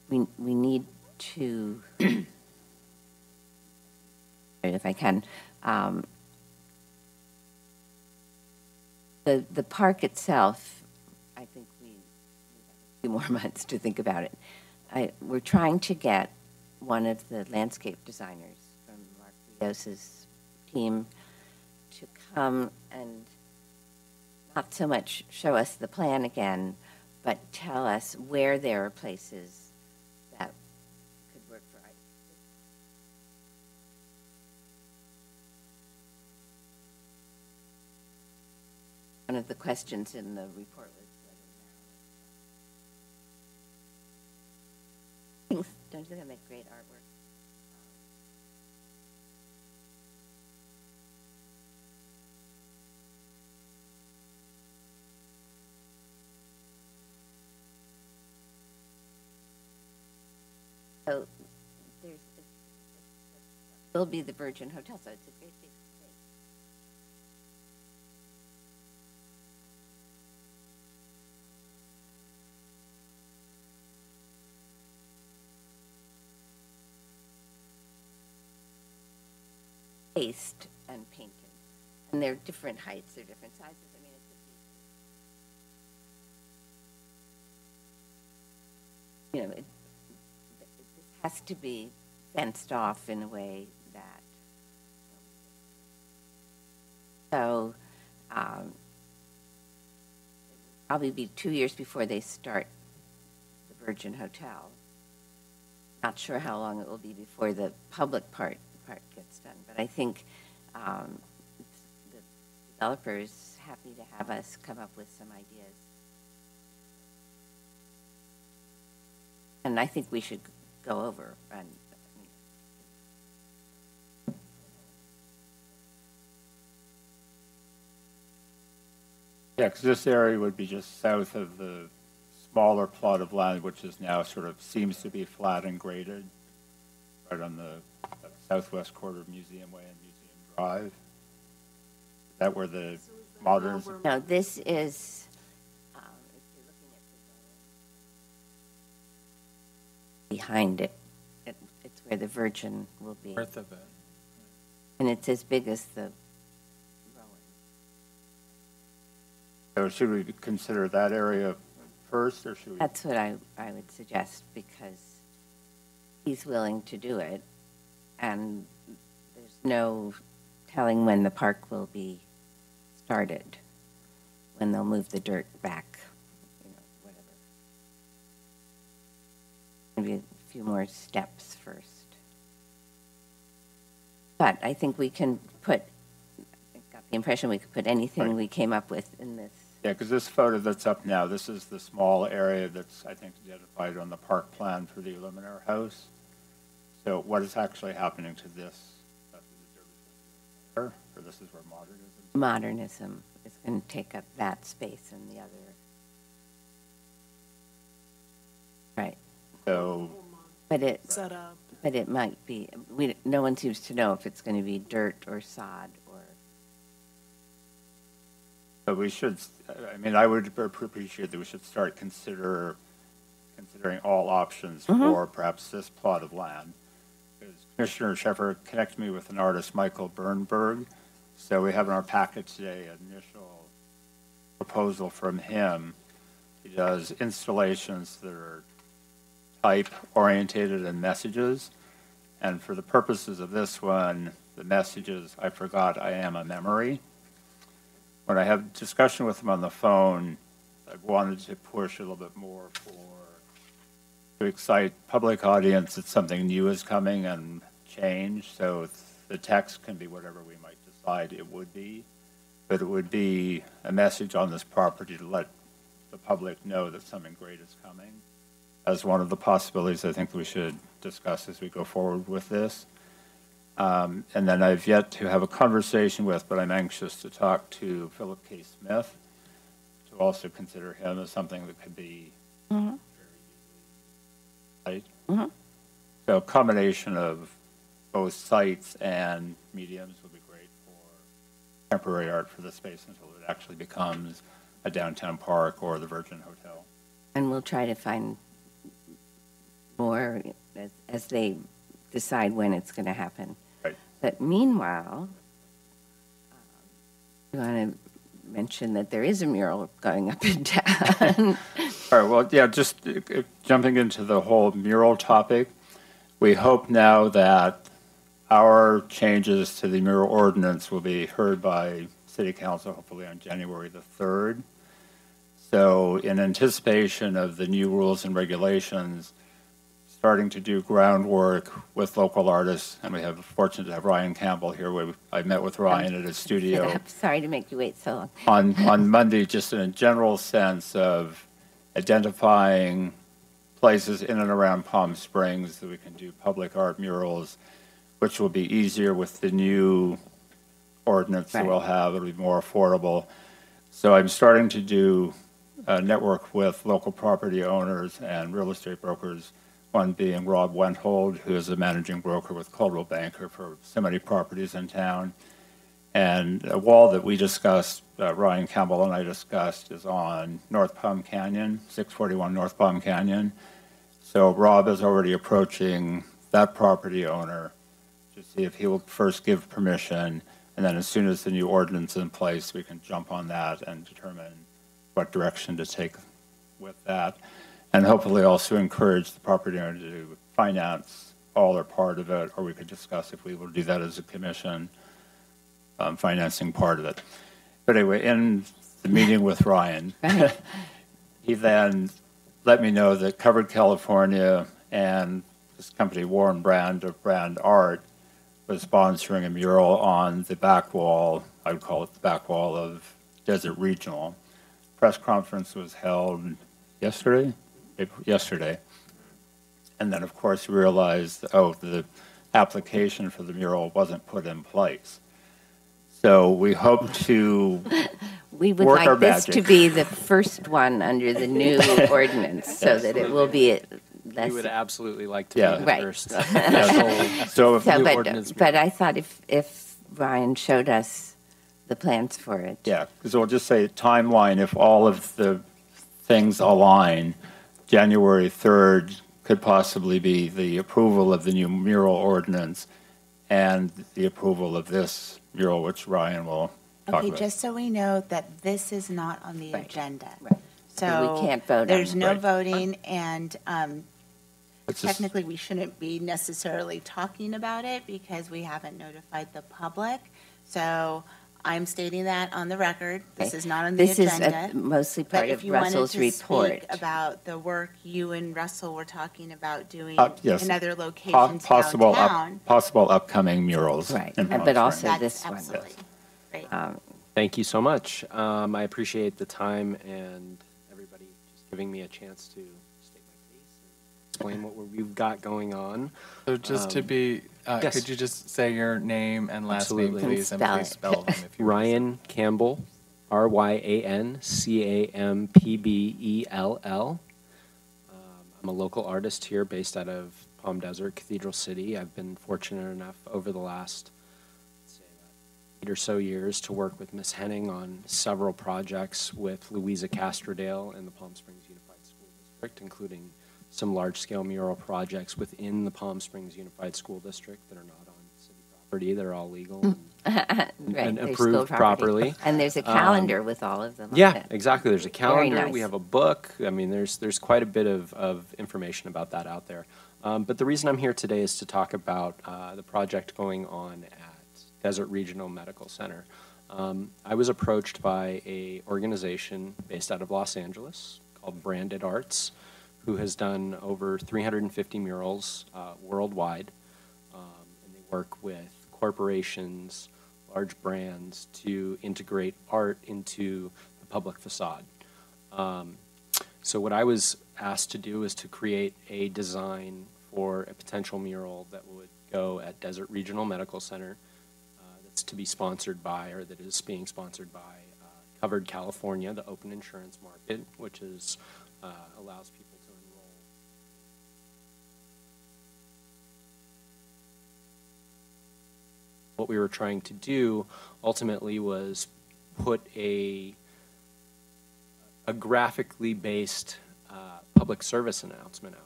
S2: we need to, if I can, the park itself, I think we have a few more months to think about it. We're trying to get one of the landscape designers from Mark Rios's team to come and not so much show us the plan again, but tell us where there are places that could work for ice. One of the questions in the report was whether now, don't you think I make great artwork? So will be the Virgin Hotel, so it's a great big space. Faced and painted, and they're different heights, they're different sizes. I mean, it's a this has to be fenced off in a way that, so it will probably be 2 years before they start the Virgin Hotel. Not sure how long it will be before the public part gets done, but I think the developer is happy to have us come up with some ideas. And I think we should go over and
S7: Yeah, because this area would be just south of the smaller plot of land, which is now sort of seems to be flat and graded, right on the southwest quarter of Museum Way and Museum Drive. Is that where the modernism?
S2: no, this is, if you're looking at the behind it, it's where the Virgin will be.
S4: North of it.
S2: And it's as big as the Rowan.
S7: So should we consider that area first, or should we?
S2: That's what I would suggest, because he's willing to do it, and there's no telling when the park will be started, when they'll move the dirt back, whatever. Maybe a few more steps first. But I think we can put, I got the impression we could put anything we came up with in this.
S7: Yeah, because this photo that's up now, this is the small area that's, I think, identified on the park plan for the Illuminator House. So what is actually happening to this? Or this is where
S2: Modernism is going to take up that space and the other. Right.
S7: So,
S2: But
S5: Set up.
S2: but it might be, no one seems to know if it's going to be dirt or sod or.
S7: but we should, I mean, I would appreciate that we should start considering all options for perhaps this plot of land. Because Commissioner Sheffer connected me with an artist, Michael Bernburg. So we have in our packet today an initial proposal from him. He does installations that are type orientated and messages. And for the purposes of this one, the messages, I forgot I am a memory. When I have discussion with him on the phone, I wanted to push a little bit more to excite public audience that something new is coming and change. So the text can be whatever we might decide it would be, but it would be a message on this property to let the public know that something great is coming. As one of the possibilities I think we should discuss as we go forward with this. And then I've yet to have a conversation with, but I'm anxious to talk to Philip K. Smith to also consider him as something that could be very easily right. So a combination of both sites and mediums would be great for temporary art for the space until it actually becomes a downtown park or the Virgin Hotel.
S2: And we'll try to find more as they decide when it's going to happen.
S7: Right.
S2: But meanwhile, you want to mention that there is a mural going up in town.
S7: All right, well, yeah, just jumping into the whole mural topic, we hope now that our changes to the mural ordinance will be heard by City Council hopefully on January the 3rd. So in anticipation of the new rules and regulations, starting to do groundwork with local artists, and we have fortunate to have Ryan Campbell here. I met with Ryan at his studio.
S2: I'm sorry to make you wait so long.
S7: On Monday, just in a general sense of identifying places in and around Palm Springs that we can do public art murals, which will be easier with the new ordinance that we'll have. It'll be more affordable. So I'm starting to do network with local property owners and real estate brokers, one being Rob Wenthold, who is a managing broker with Coldwell Banker for so many properties in town. And a wall that we discussed, Ryan Campbell and I discussed, is on North Palm Canyon, 641 North Palm Canyon. So Rob is already approaching that property owner to see if he will first give permission, and then as soon as the new ordinance is in place, we can jump on that and determine what direction to take with that. And hopefully also encourage the property owner to finance all or part of it, or we could discuss if we will do that as a commission, financing part of it. But anyway, in the meeting with Ryan, he then let me know that Covered California and this company, Warren Brand of Brand Art, was sponsoring a mural on the back wall, I would call it the back wall of Desert Regional. Press conference was held yesterday. And then, of course, we realized, the application for the mural wasn't put in place. So we hope to
S2: We would
S7: work our
S2: like this
S7: magic.
S2: to be the first one under the new ordinance, so that it will be less.
S8: We would absolutely like to
S7: Yeah.
S8: be the
S2: Right.
S8: first.
S7: So if
S2: So,
S8: new ordinance
S2: but I thought if Ryan showed us the plans for it.
S7: Yeah, because we'll just say timeline, if all of the things align, January 3rd could possibly be the approval of the new mural ordinance and the approval of this mural, which Ryan will talk
S1: Okay,
S7: about.
S1: just so we know that this is not on the
S2: Right.
S1: agenda.
S2: Right.
S1: So
S2: we can't vote on
S1: there's
S2: it.
S1: no
S7: Right.
S1: voting, and
S7: It's just-
S1: technically, we shouldn't be necessarily talking about it because we haven't notified the public. So I'm stating that on the record. This
S2: Okay.
S1: is not on the
S2: This is
S1: agenda.
S2: mostly
S1: But
S2: part
S1: if
S2: of
S1: you wanted
S2: Russell's
S1: to
S2: report.
S1: speak about the work you and Russell were talking about doing
S7: Yes.
S1: in other locations
S7: Possible
S1: downtown.
S7: possible upcoming murals.
S2: Right,
S7: in Palm
S2: but also
S7: Springs.
S1: That's
S2: this one.
S1: absolutely great.
S8: Thank you so much. I appreciate the time and everybody just giving me a chance to state my case and explain what we've got going on.
S4: So just to be,
S8: yes.
S4: could you just say your name and last
S8: Absolutely.
S4: name, please, and
S2: Spell
S4: please
S2: it.
S4: spell them if you would.
S8: Ryan Campbell, RyanCampbell. I'm a local artist here based out of Palm Desert, Cathedral City. I've been fortunate enough over the last, let's say, about 8 or so years to work with Ms. Henning on several projects with Louisa Castrodale and the Palm Springs Unified School District, including some large-scale mural projects within the Palm Springs Unified School District that are not on city property, that are all legal
S2: Right,
S8: and
S2: there's
S8: approved
S2: school property.
S8: properly.
S2: And there's a calendar with all of them on
S8: Yeah,
S2: it.
S8: exactly. There's a calendar.
S2: nice.
S8: We have a book. I mean, there's quite a bit of information about that out there. But the reason I'm here today is to talk about the project going on at Desert Regional Medical Center. I was approached by a organization based out of Los Angeles called Branded Arts, who has done over 350 murals worldwide. And they work with corporations, large brands to integrate art into the public facade. So what I was asked to do is to create a design for a potential mural that would go at Desert Regional Medical Center that's to be sponsored by, or that is being sponsored by, Covered California, the open insurance market, which is allows people to enroll. What we were trying to do ultimately was put a graphically based public service announcement out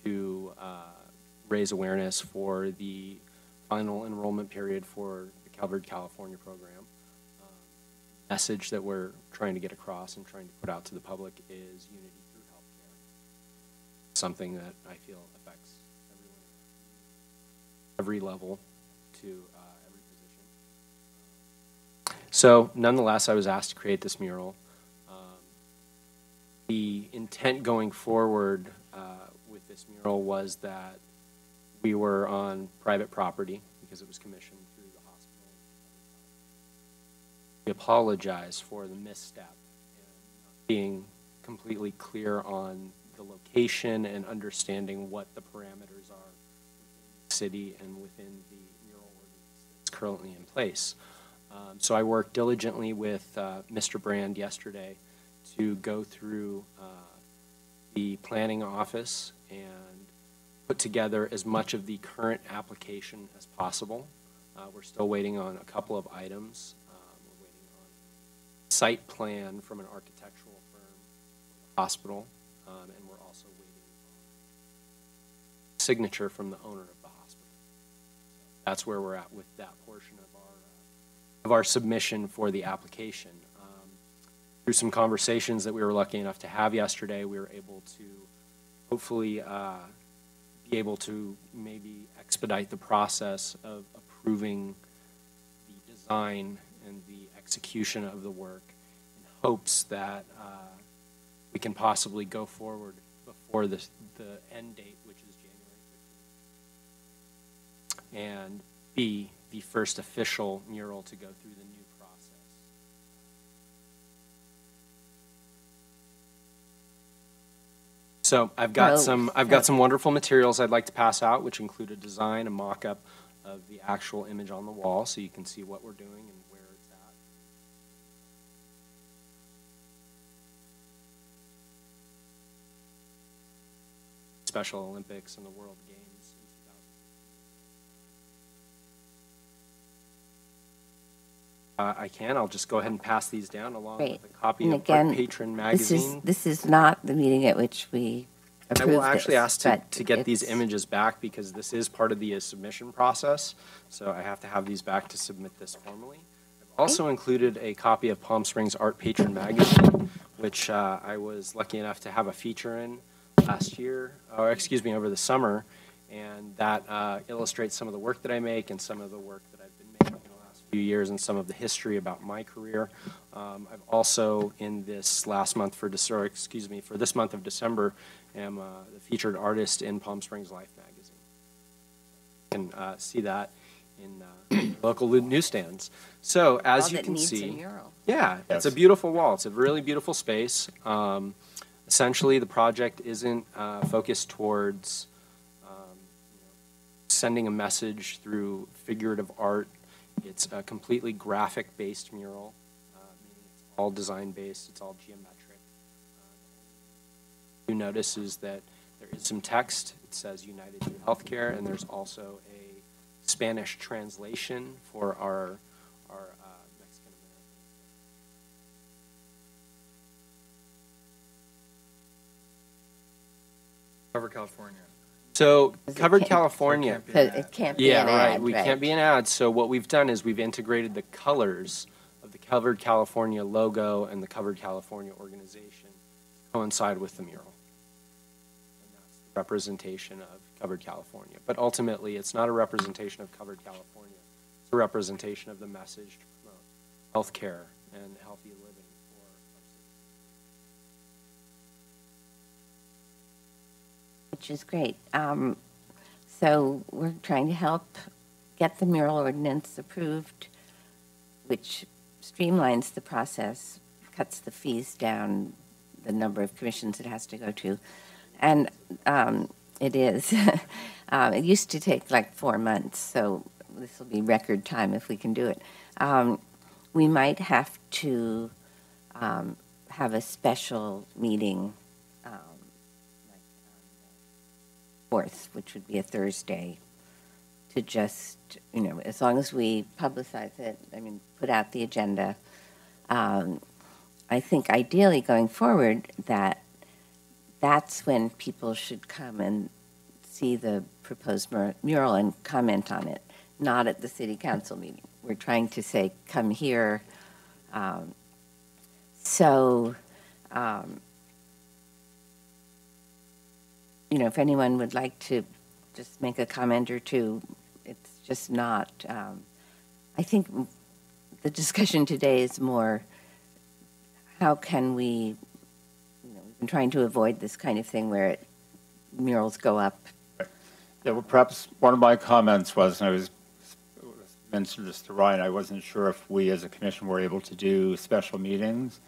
S8: to raise awareness for the final enrollment period for the Calvert, California program. Message that we're trying to get across and trying to put out to the public is unity through healthcare. Something that I feel affects everyone, every level to every position. So nonetheless, I was asked to create this mural. The intent going forward with this mural was that we were on private property because it was commissioned through the hospital. We apologize for the misstep and not being completely clear on the location and understanding what the parameters are within the city and within the mural ordinance that's currently in place. So I worked diligently with Mr. Brand yesterday to go through the planning office and put together as much of the current application as possible. We're still waiting on a couple of items. We're waiting on a site plan from an architectural firm for the hospital, and we're also waiting on signature from the owner of the hospital. So that's where we're at with that portion of our submission for the application. Through some conversations that we were lucky enough to have yesterday, we were able to hopefully be able to maybe expedite the process of approving the design and the execution of the work in hopes that we can possibly go forward before the end date, which is January 15th, and be the first official mural to go through the new process. So I've got some wonderful materials I'd like to pass out, which include a design, a mock-up of the actual image on the wall, so you can see what we're doing and where it's at. Special Olympics and the World Games in 2000. I'll just go ahead and pass these down along with a copy of Art Patron magazine.
S2: This is not the meeting at which we approved
S8: I will actually
S2: this,
S8: ask to get these images back because this is part of the submission process. So I have to have these back to submit this formally. I've also included a copy of Palm Springs Art Patron magazine, which I was lucky enough to have a feature in last year, or excuse me, over the summer. And that illustrates some of the work that I make and some of the work that I've been making in the last few years and some of the history about my career. I've also, in this last month for this month of December, am the featured artist in Palm Springs Life magazine. You can see that in local newsstands. So as you can see, yeah, it's a beautiful wall. It's a really beautiful space. Essentially, the project isn't focused towards sending a message through figurative art. It's a completely graphic-based mural, meaning it's all design-based, it's all geometric. You notice is that there is some text. It says United Through Healthcare, and there's also a Spanish translation for our Mexican Americans.
S4: Cover California.
S8: So Covered California.
S2: It can't be an ad.
S8: Yeah, right. We can't be an ad. So what we've done is we've integrated the colors of the Covered California logo and the Covered California organization to coincide with the mural. And that's the representation of Covered California. But ultimately, it's not a representation of Covered California. It's a representation of the message to promote healthcare and healthy living.
S2: Which is great. So we're trying to help get the mural ordinance approved, which streamlines the process, cuts the fees down, the number of commissions it has to go to. And it is. It used to take like 4 months, so this will be record time if we can do it. We might have to have a special meeting 4th, which would be a Thursday, to just, as long as we publicize it, put out the agenda. I think ideally going forward that's when people should come and see see the proposed mural and comment on it, not at the city council meeting. We're trying to say, come here. You know, if anyone would like to just make a comment or two, it's just not, I think the discussion today is more, how can we, you know, we've been trying to avoid this kind of thing where murals go up.
S7: Yeah, well, perhaps one of my comments was, and I was mentioned this to Ryan, I wasn't sure if we as a commission were able to do special meetings,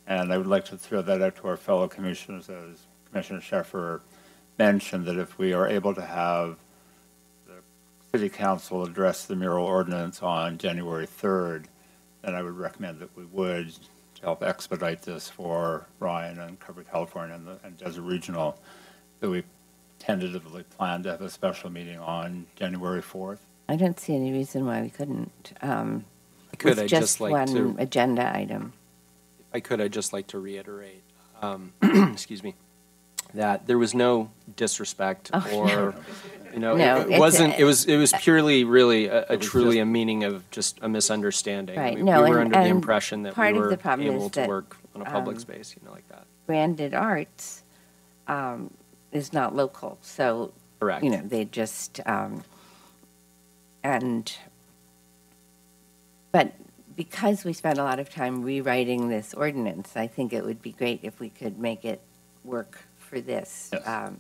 S7: and I would like to throw that out to our fellow commissioners, as Commissioner Sheffer mentioned, that if we are able to have the City Council address the mural ordinance on January 3rd, then I would recommend that we would, to help expedite this for Ryan and Cover California and Desert Regional, that we tentatively plan to have a special meeting on January 4th.
S2: I don't see any reason why we couldn't.
S8: Could I
S2: With
S8: just like
S2: one
S8: to-
S2: agenda item.
S8: I'd just like to reiterate, excuse me, that there was no disrespect or, you know,
S2: No,
S8: it
S2: it's
S8: wasn't,
S2: a-
S8: it was purely really truly a meaning of just a misunderstanding.
S2: Right,
S8: I mean,
S2: no,
S8: we were
S2: and-
S8: under the
S2: and
S8: impression that
S2: part
S8: we
S2: of
S8: were
S2: the problem is
S8: able to
S2: that,
S8: work on a public space, you know, like that.
S2: Branded Arts is not local, so
S8: Correct.
S2: you know, they just but because we spent a lot of time rewriting this ordinance, I think it would be great if we could make it work for this.
S7: Yes.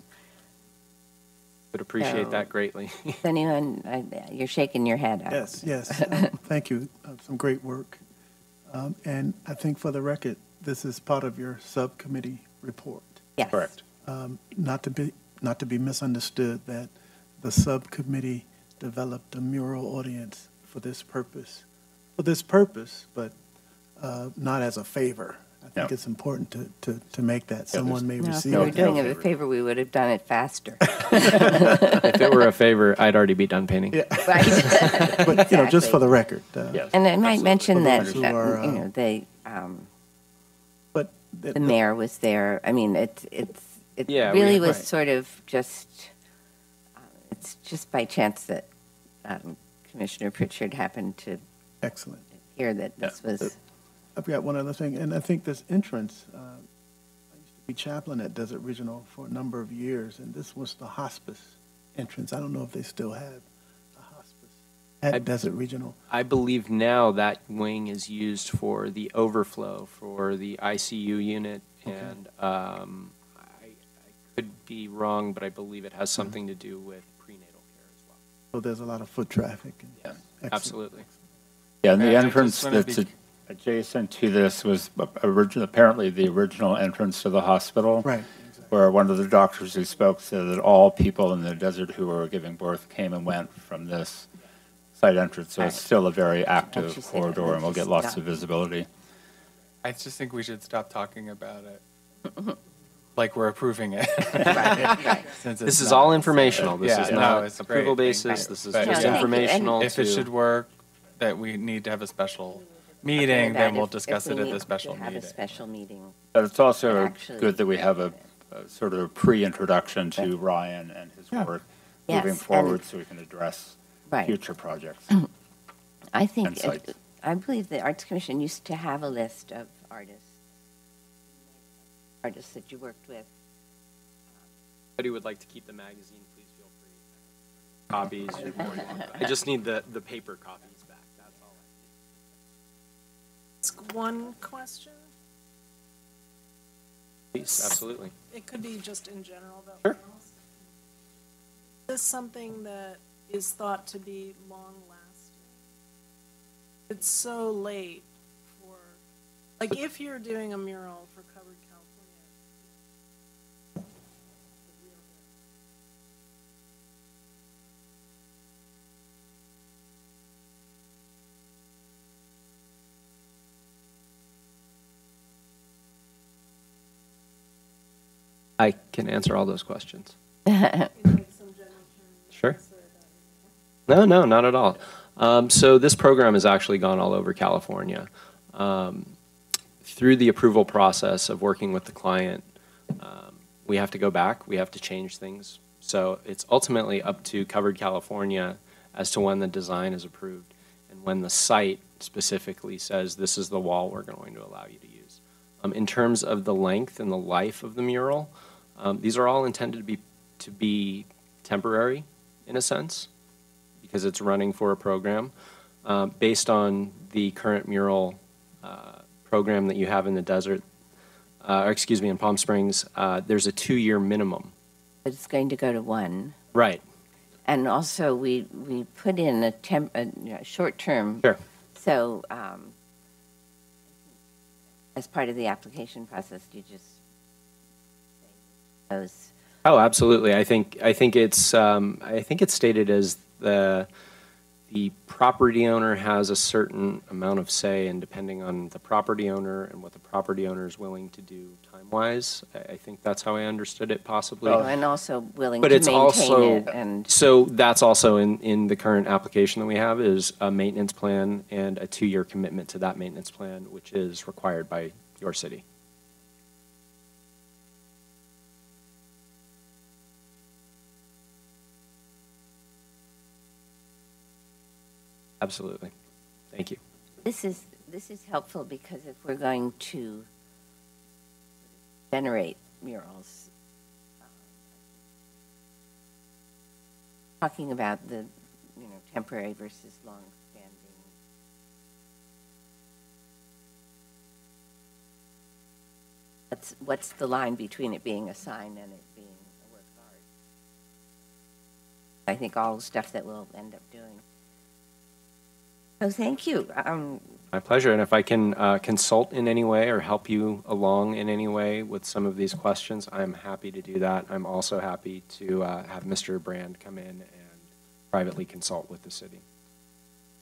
S8: Would appreciate
S2: So-
S8: that greatly.
S2: Is anyone, you're shaking your head.
S3: Yes. Thank you. Some great work. And I think for the record, this is part of your subcommittee report.
S2: Yes.
S7: Correct.
S3: Not to be misunderstood, that the subcommittee developed a mural audience for this purpose, but not as a favor. I think
S7: No.
S3: it's important to make that. Someone may
S2: No, if
S3: receive
S2: we were
S3: it.
S2: doing it a favor, we would have done it faster.
S8: If it were a favor, I'd already be done painting.
S3: Yeah.
S2: Right.
S3: But, you know, just for the record.
S7: Yes.
S2: And I might mention
S3: For
S2: that,
S3: those who are,
S2: you know,
S3: But
S2: the mayor was there. I mean, it
S8: Yeah,
S2: really
S8: we-
S2: was
S3: right.
S2: sort of just, it's just by chance that Commissioner Pritchard happened to
S3: excellent.
S2: hear that this was,
S3: I've got one other thing, and I think this entrance, I used to be chaplain at Desert Regional for a number of years, and this was the hospice entrance. I don't know if they still have a hospice at Desert Regional.
S8: I believe now that wing is used for the overflow for the ICU unit,
S3: Okay.
S8: and I could be wrong, but I believe it has something to do with prenatal care as well.
S3: So there's a lot of foot traffic. And
S7: Yeah.
S3: excellent.
S8: Absolutely.
S7: Yeah, and the
S4: And I just
S7: entrance
S4: wanna
S7: that's
S4: be-
S7: adjacent to this was apparently the original entrance to the hospital.
S3: Right.
S7: Where one of the doctors who spoke said that all people in the desert who were giving birth came and went from this side entrance. So it's still a very
S2: she
S7: active
S2: said it
S7: corridor,
S2: was
S7: and we'll
S2: just
S7: get lots
S2: done.
S7: of visibility.
S4: I just think we should stop talking about it like we're approving it.
S2: right.
S4: Since
S8: This
S4: it's
S8: is
S4: not.
S8: all informational. This
S4: Yeah,
S8: is
S4: no,
S8: not
S4: it's
S8: approval
S4: great. Thank
S8: basis.
S4: you.
S8: This is
S4: But
S8: just
S2: yeah.
S8: informational.
S4: If it
S8: to-
S4: should work, that we need to have a special meeting,
S2: That
S4: then we'll
S2: if
S4: discuss
S2: we
S4: it at
S2: need
S4: the
S2: to
S4: special
S2: have a
S4: meeting.
S2: special meeting.
S7: But it's also
S2: Actually-
S7: good that we have a sort of a pre-introduction to Ryan and his
S3: Yeah.
S7: work
S2: Yes,
S7: moving
S2: and-
S7: forward so we can address
S2: Right.
S7: future projects.
S2: I think,
S7: And sites.
S2: I believe the Arts Commission used to have a list of artists that you worked with.
S8: Anybody would like to keep the magazine, please feel free. Copies. You're more than welcome. I just need the paper copies back. That's all I
S5: Ask one question?
S8: need. Please, absolutely.
S5: It could be just in general about
S8: Sure.
S5: murals. Is this something that is thought to be long-lasting? It's so late for, like, if you're doing a mural for Covered California.
S8: I can answer all those questions. Sure. No, not at all. So this program has actually gone all over California. Through the approval process of working with the client, we have to go back, we have to change things So it's ultimately up to Covered California as to when the design is approved and when the site specifically says this is the wall we're going to allow you to use. In terms of the length and the life of the mural, these are all intended to be temporary in a sense because it's running for a program. Based on the current mural program that you have in the desert, in Palm Springs, there's a 2-year minimum.
S2: But it's going to go to 1.
S8: Right.
S2: And also, we put in a short-term.
S8: Sure.
S2: So, as part of the application process, do you just say those?
S8: Oh, absolutely. I think it's stated as the property owner has a certain amount of say, and depending on the property owner and what the property owner is willing to do time-wise, I think that's how I understood it possibly.
S2: Oh, and also willing
S8: But
S2: to
S8: it's
S2: maintain
S8: also,
S2: it. And
S8: so that's also in the current application that we have is a maintenance plan and a 2-year commitment to that maintenance plan, which is required by your city. Absolutely. Thank you.
S2: this is helpful because if we're going to generate murals, talking about the temporary versus long-standing. What's the line between it being a sign and it being a work of art? I think all the stuff that we'll end up doing. So thank you.
S8: My pleasure. And if I can consult in any way or help you along in any way with some of these questions, I'm happy to do that. I'm also happy to have Mr. Brand come in and privately consult with the city,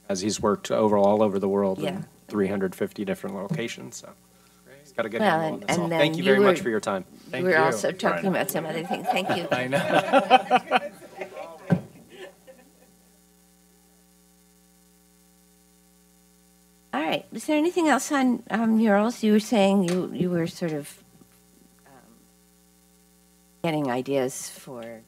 S8: as he's worked all over the world in 350 different locations. So he's got a good handle on this all. Thank you very much for your time.
S2: Thank you. We're also talking about some other things. Thank you.
S4: I know.
S2: All right. Is there anything else on murals? You were saying you were sort of getting ideas for.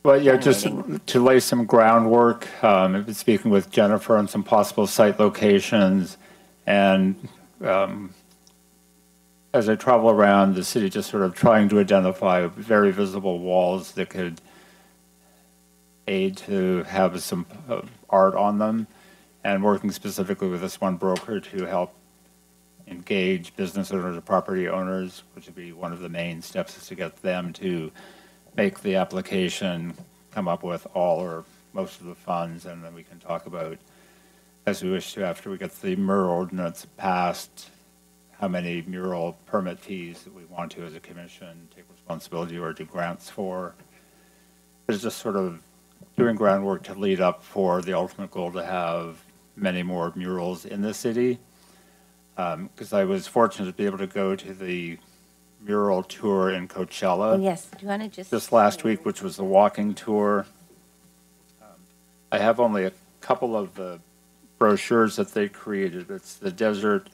S7: Well, yeah, just
S2: generating.
S7: to lay some groundwork. I've been speaking with Jennifer on some possible site locations, and as I travel around the city, just sort of trying to identify very visible walls that could aid to have some art on them, and working specifically with this one broker to help engage business owners or property owners, which would be one of the main steps, is to get them to make the application, come up with all or most of the funds, and then we can talk about, as we wish to, after we get the mural ordinance passed, how many mural permit fees that we want to, as a commission, take responsibility or do grants for. It's just sort of doing groundwork to lead up for the ultimate goal to have many more murals in the city. Because I was fortunate to be able to go to the Mural Tour in Coachella.
S2: Oh, yes. Do you want to just
S7: Last week, which was the walking tour. I have only a couple of the brochures that they created. It's the Desert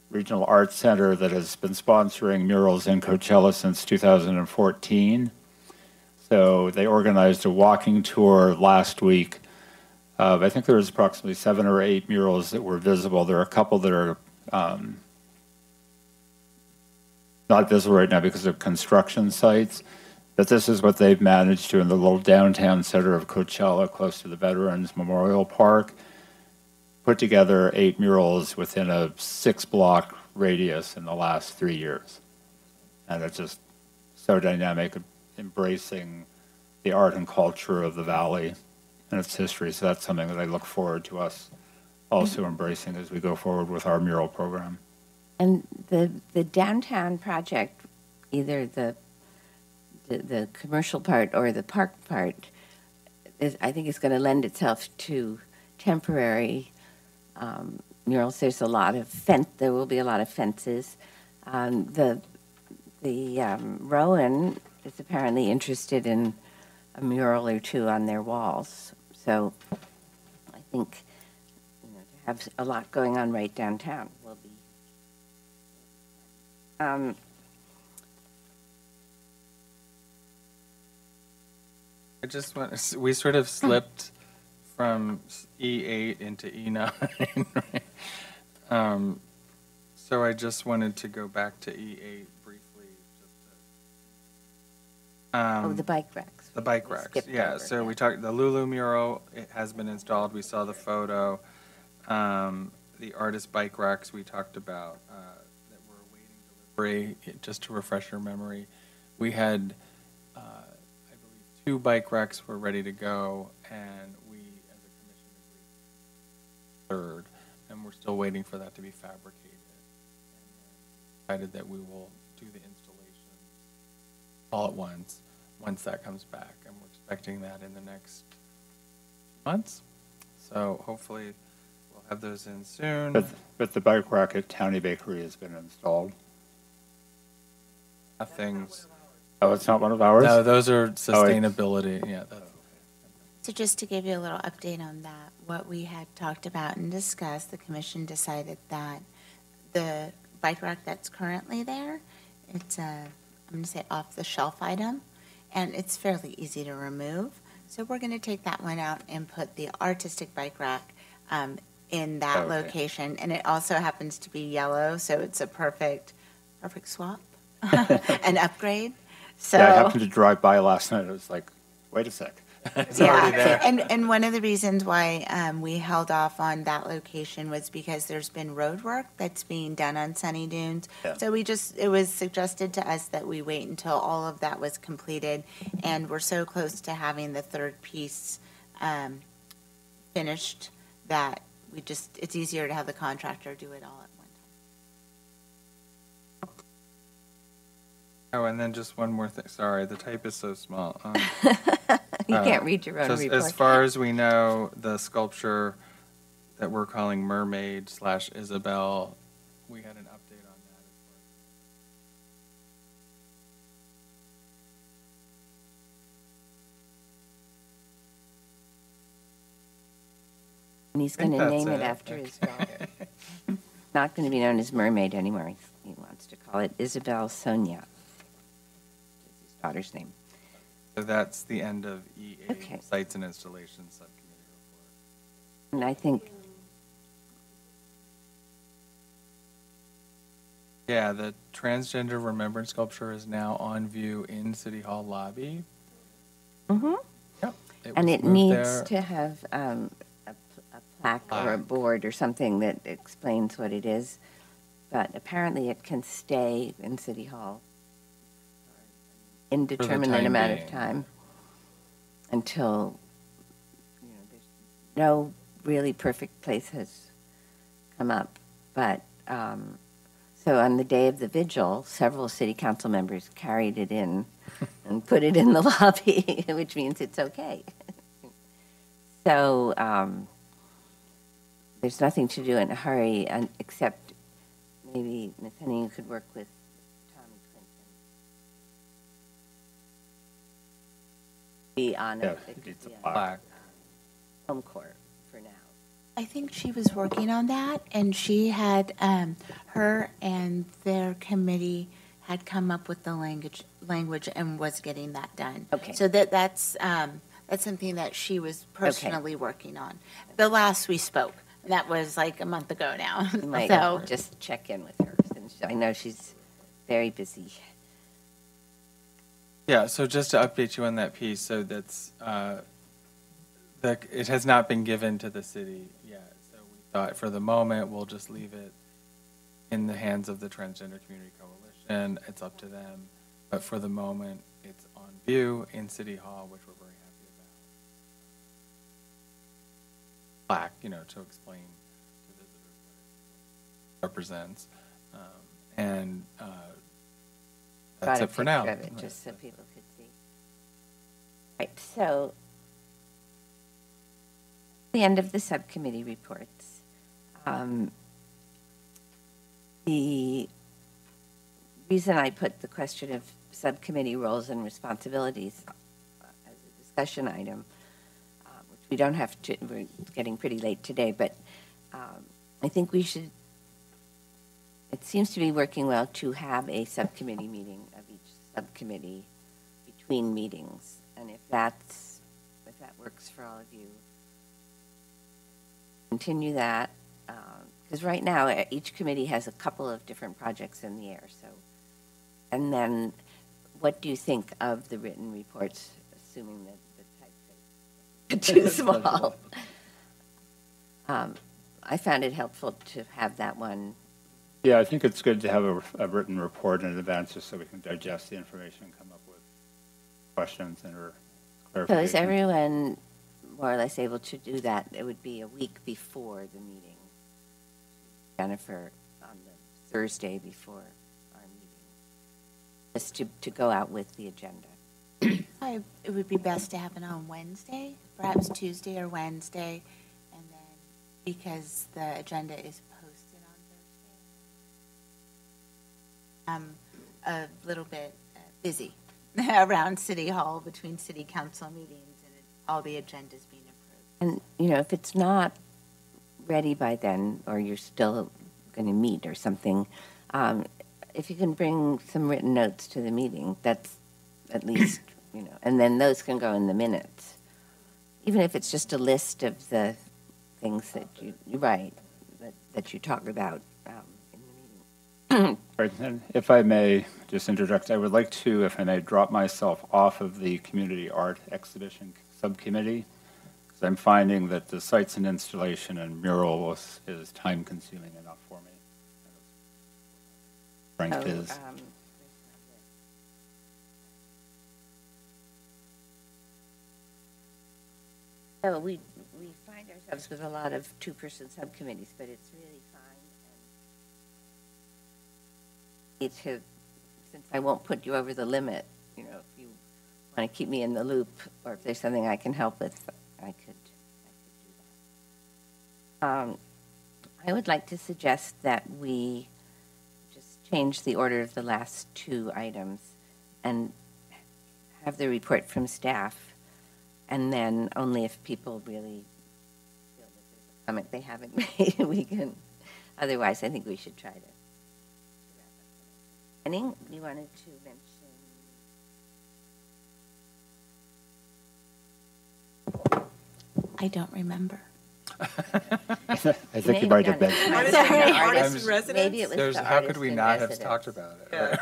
S7: Regional Arts Center that has been sponsoring murals in Coachella since 2014. So they organized a walking tour last week. I think there was approximately 7 or 8 murals that were visible. There are a couple that are not visible right now because of construction sites, but this is what they've managed to in the little downtown center of Coachella, close to the Veterans Memorial Park, put together 8 murals within a 6-block radius in the last 3 years. And it's just so dynamic, embracing the art and culture of the valley and its history. So that's something that I look forward to us also embracing as we go forward with our mural program.
S2: And the downtown project, either the commercial part or the park part, I think is going to lend itself to temporary murals. There's a lot of there will be a lot of fences. The Rowan is apparently interested in a mural or 2 on their walls. So I think to have a lot going on right downtown will be.
S4: I just want, we sort of slipped from E8 into E9, right? So I just wanted to go back to E8 briefly.
S2: Oh, the bike racks.
S4: The bike
S2: We
S4: racks,
S2: skipped
S4: yeah.
S2: over,
S4: So we talked, the Lulu mural, it has been installed. We saw the photo. The artist bike racks we talked about that were awaiting delivery. Just to refresh your memory, we had, I believe, 2 bike racks were ready to go, and we, as a commission, agreed third, and we're still waiting for that to be fabricated. And decided that we will do the installation all at once that comes back, and we're expecting that in the next months. So hopefully we'll have those in soon.
S7: But the bike rack at Townie Bakery has been installed.
S4: Things.
S7: Oh, it's not one of ours?
S4: No, those are sustainability. Yeah. That's,
S1: So just to give you a little update on that, what we had talked about and discussed, the commission decided that the bike rack that's currently there, it's a, I'm going to say off-the-shelf item, and it's fairly easy to remove. So we're going to take that one out and put the artistic bike rack in that location. And it also happens to be yellow, so it's a perfect swap, an upgrade. So
S7: Yeah, I happened to drive by last night. I was like, wait a sec.
S4: it's already there.
S1: And one of the reasons why we held off on that location was because there's been road work that's being done on Sunny Dunes.
S7: Yeah.
S1: So it was suggested to us that we wait until all of that was completed, and we're so close to having the third piece finished that it's easier to have the contractor do it all at one time.
S4: Oh, and then just one more thing. Sorry, the type is so small.
S2: You can't read your own
S4: Just
S2: report.
S4: as far as we know, the sculpture that we're calling Mermaid / Isabel, we had an update on that.
S2: And he's
S4: I think
S2: going to
S4: that's
S2: name it
S4: it.
S2: after his daughter. Not going to be known as Mermaid anymore. He wants to call it Isabel Sonia. Is his daughter's name.
S4: So that's the end of E8,
S2: Okay.
S4: Sites and Installations Subcommittee report.
S2: And I think,
S4: Yeah, the Transgender Remembrance sculpture is now on view in City Hall lobby.
S2: mhm.
S4: Yep.
S2: And
S4: was
S2: it
S4: moved
S2: needs
S4: there.
S2: to have a plaque or a
S4: Plaque.
S2: board or something that explains what it is. But apparently it can stay in City Hall indeterminate
S4: time
S2: amount of
S4: being.
S2: time until, there's no really perfect place has come up. But, so on the day of the vigil, several city council members carried it in and put it in the lobby, which means it's okay. So there's nothing to do in a hurry, except maybe, Ms. Henning, you could work with Tommy Clinton. Be on
S7: Yeah,
S2: it. It
S7: it
S2: could
S7: needs a
S2: be on
S4: Plaque.
S2: home court for now.
S1: I think she was working on that, and she had, her and their committee had come up with the language and was getting that done.
S2: Okay.
S1: So that's something that she was personally working on. The last we spoke, that was like a month ago now.
S2: You might
S1: So,
S2: just check in with her, since I know she's very busy.
S4: Yeah, so just to update you on that piece, so that's, it has not been given to the city yet. So we thought for the moment, we'll just leave it in the hands of the Transgender Community Coalition. It's up to them. But for the moment, it's on view in City Hall, which we're very happy about. Plaque, to explain to visitors what it represents. And that's
S2: Brought a
S4: it for now.
S2: picture of it, just so people could see. Right, so the end of the subcommittee reports. The reason I put the question of subcommittee roles and responsibilities as a discussion item, which we don't have to, we're getting pretty late today, but I think we should, it seems to be working well to have a subcommittee meeting of each subcommittee between meetings. And if that's works for all of you. Continue that, because right now, each committee has a couple of different projects in the air, so. And then, what do you think of the written reports, assuming that the typeface is too small? I found it helpful to have that one.
S7: Yeah, I think it's good to have a written report in advance just so we can digest the information and come up with questions and or
S2: So is
S7: clarification.
S2: everyone more or less able to do that? It would be a week before the meeting. Jennifer, on the Thursday before our meeting, just to go out with the agenda.
S1: It would be best to have it on Wednesday, perhaps Tuesday or Wednesday, and then, because the agenda is posted on Thursday. A little bit busy around City Hall between city council meetings and all the agendas being approved.
S2: And, if it's not ready by then, or you're still going to meet or something, if you can bring some written notes to the meeting, that's at least, and then those can go in the minutes. Even if it's just a list of the things that you write, that you talk about in the meeting.
S7: Right, and if I may just interject, I would like to, if I may, drop myself off of the community art exhibition subcommittee, because I'm finding that the sites and installation and mural is time consuming enough for me. Strength is.
S2: So we find ourselves with a lot of two-person subcommittees, but it's really fine. And since I won't put you over the limit, if you want to keep me in the loop, or if there's something I can help with, I could do that. I would like to suggest that we just change the order of the last two items and have the report from staff. And then only if people really feel that there's a comment they haven't made, we can. Otherwise, I think we should try to wrap up. Henning, you wanted to mention?
S1: I don't remember.
S7: I think you might have been.
S6: Artist in residence?
S2: Maybe it was the
S4: How could
S2: artist
S4: we
S2: in
S4: not have
S2: residence.
S4: talked about it?
S6: Yeah.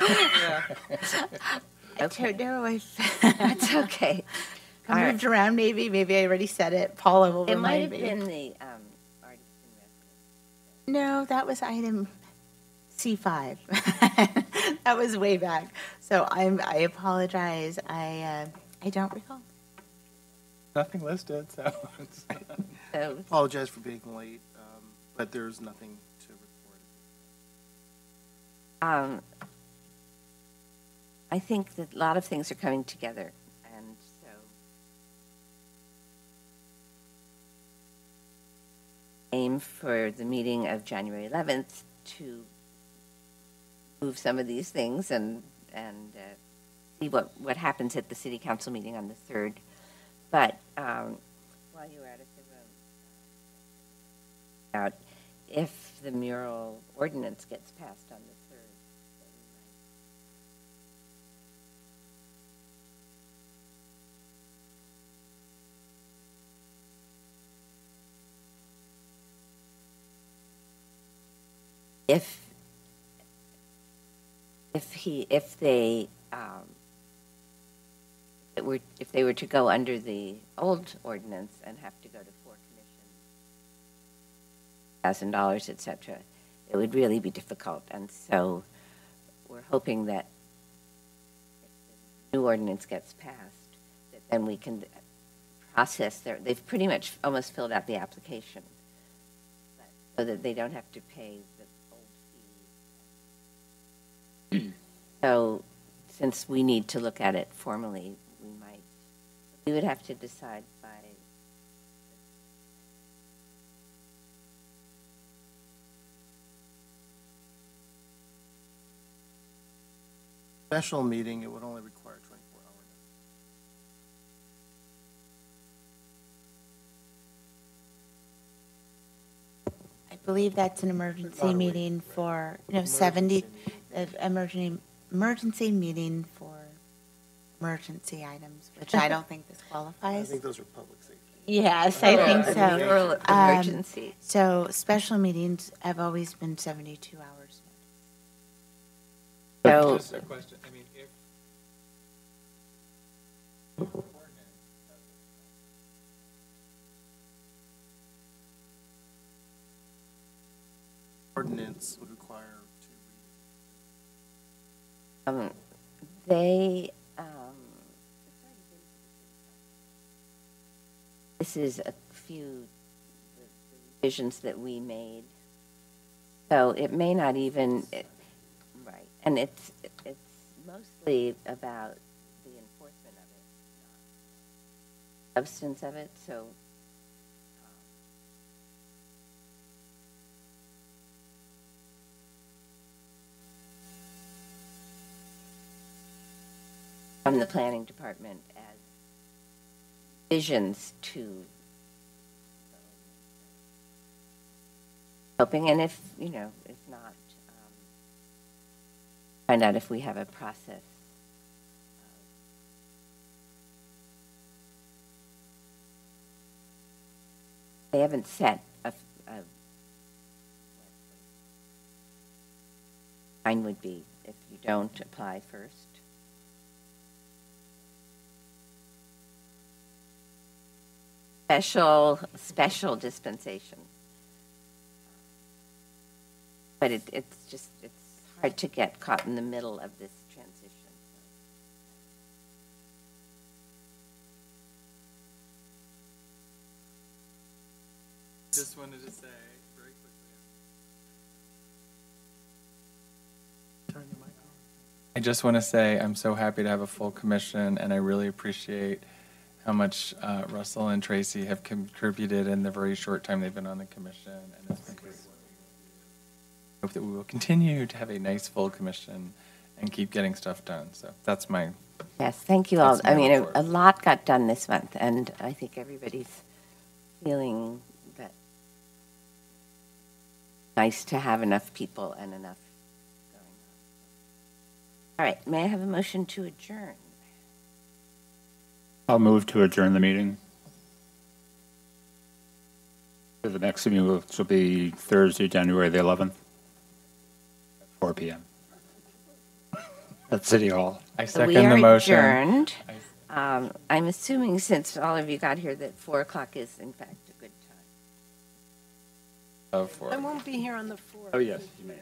S1: I don't know if
S2: That's okay. All
S1: I
S2: right.
S1: moved around, maybe I already said it. Paula will
S2: It might
S1: remind
S2: have
S1: me.
S2: been the artist in residence.
S1: No, that was item C5. That was way back. So I apologize. I don't recall.
S4: Nothing listed, so.
S2: So
S9: Apologize for being late, but there's nothing to report.
S2: I think that a lot of things are coming together, and so aim for the meeting of January 11th to move some of these things and see what happens at the city council meeting on the 3rd. But while you're out of the room, if the mural ordinance gets passed on the 3rd, that we might. If they were to go under the old ordinance and have to go to 4 commissions, $1,000, et cetera, it would really be difficult. And so we're hoping that if the new ordinance gets passed, that then we can process they've pretty much almost filled out the application, so that they don't have to pay the old fee. So since we need to look at it formally, we would have to decide by
S9: Special meeting, it would only require 24 hours.
S1: I believe that's an emergency meeting for, 70, emergency meeting for emergency items, which I don't think this
S9: I
S1: qualifies.
S9: think those are public safety.
S1: Yes, I think so.
S2: Mural
S1: Um,
S2: emergency.
S1: So special meetings have always been 72 hours.
S2: So,
S4: Just a question, I mean, if.
S9: Ordinance would require two readings.
S2: they, this is a few revisions that we made. So it may not even, right, and it's mostly about the enforcement of it, not substance of it, so. From the planning department as visions to helping, and if, if not, find out if we have a process. They haven't set a fine would be if you don't apply first. Special dispensation. But it's hard to get caught in the middle of this transition.
S4: Just wanted to say very quickly.
S3: Turn your mic on.
S4: I just want to say I'm so happy to have a full commission, and I really appreciate how much Russell and Tracy have contributed in the very short time they've been on the commission. And it's been great. I hope that we will continue to have a nice full commission and keep getting stuff done. So that's my.
S2: Yes, thank you all.
S4: That's my
S2: I mean,
S4: report.
S2: a lot got done this month, and I think everybody's feeling that nice to have enough people and enough going on. All right, may I have a motion to adjourn?
S7: I'll move to adjourn the meeting. The next meeting will be Thursday, January the 11th, at 4 p.m. at City Hall.
S4: I
S2: So we
S4: second
S2: are
S4: the motion.
S2: adjourned. I'm assuming since all of you got here that 4 o'clock is in fact a good time.
S4: Of
S5: I won't be here on the 4th.
S7: Oh, yes, you may.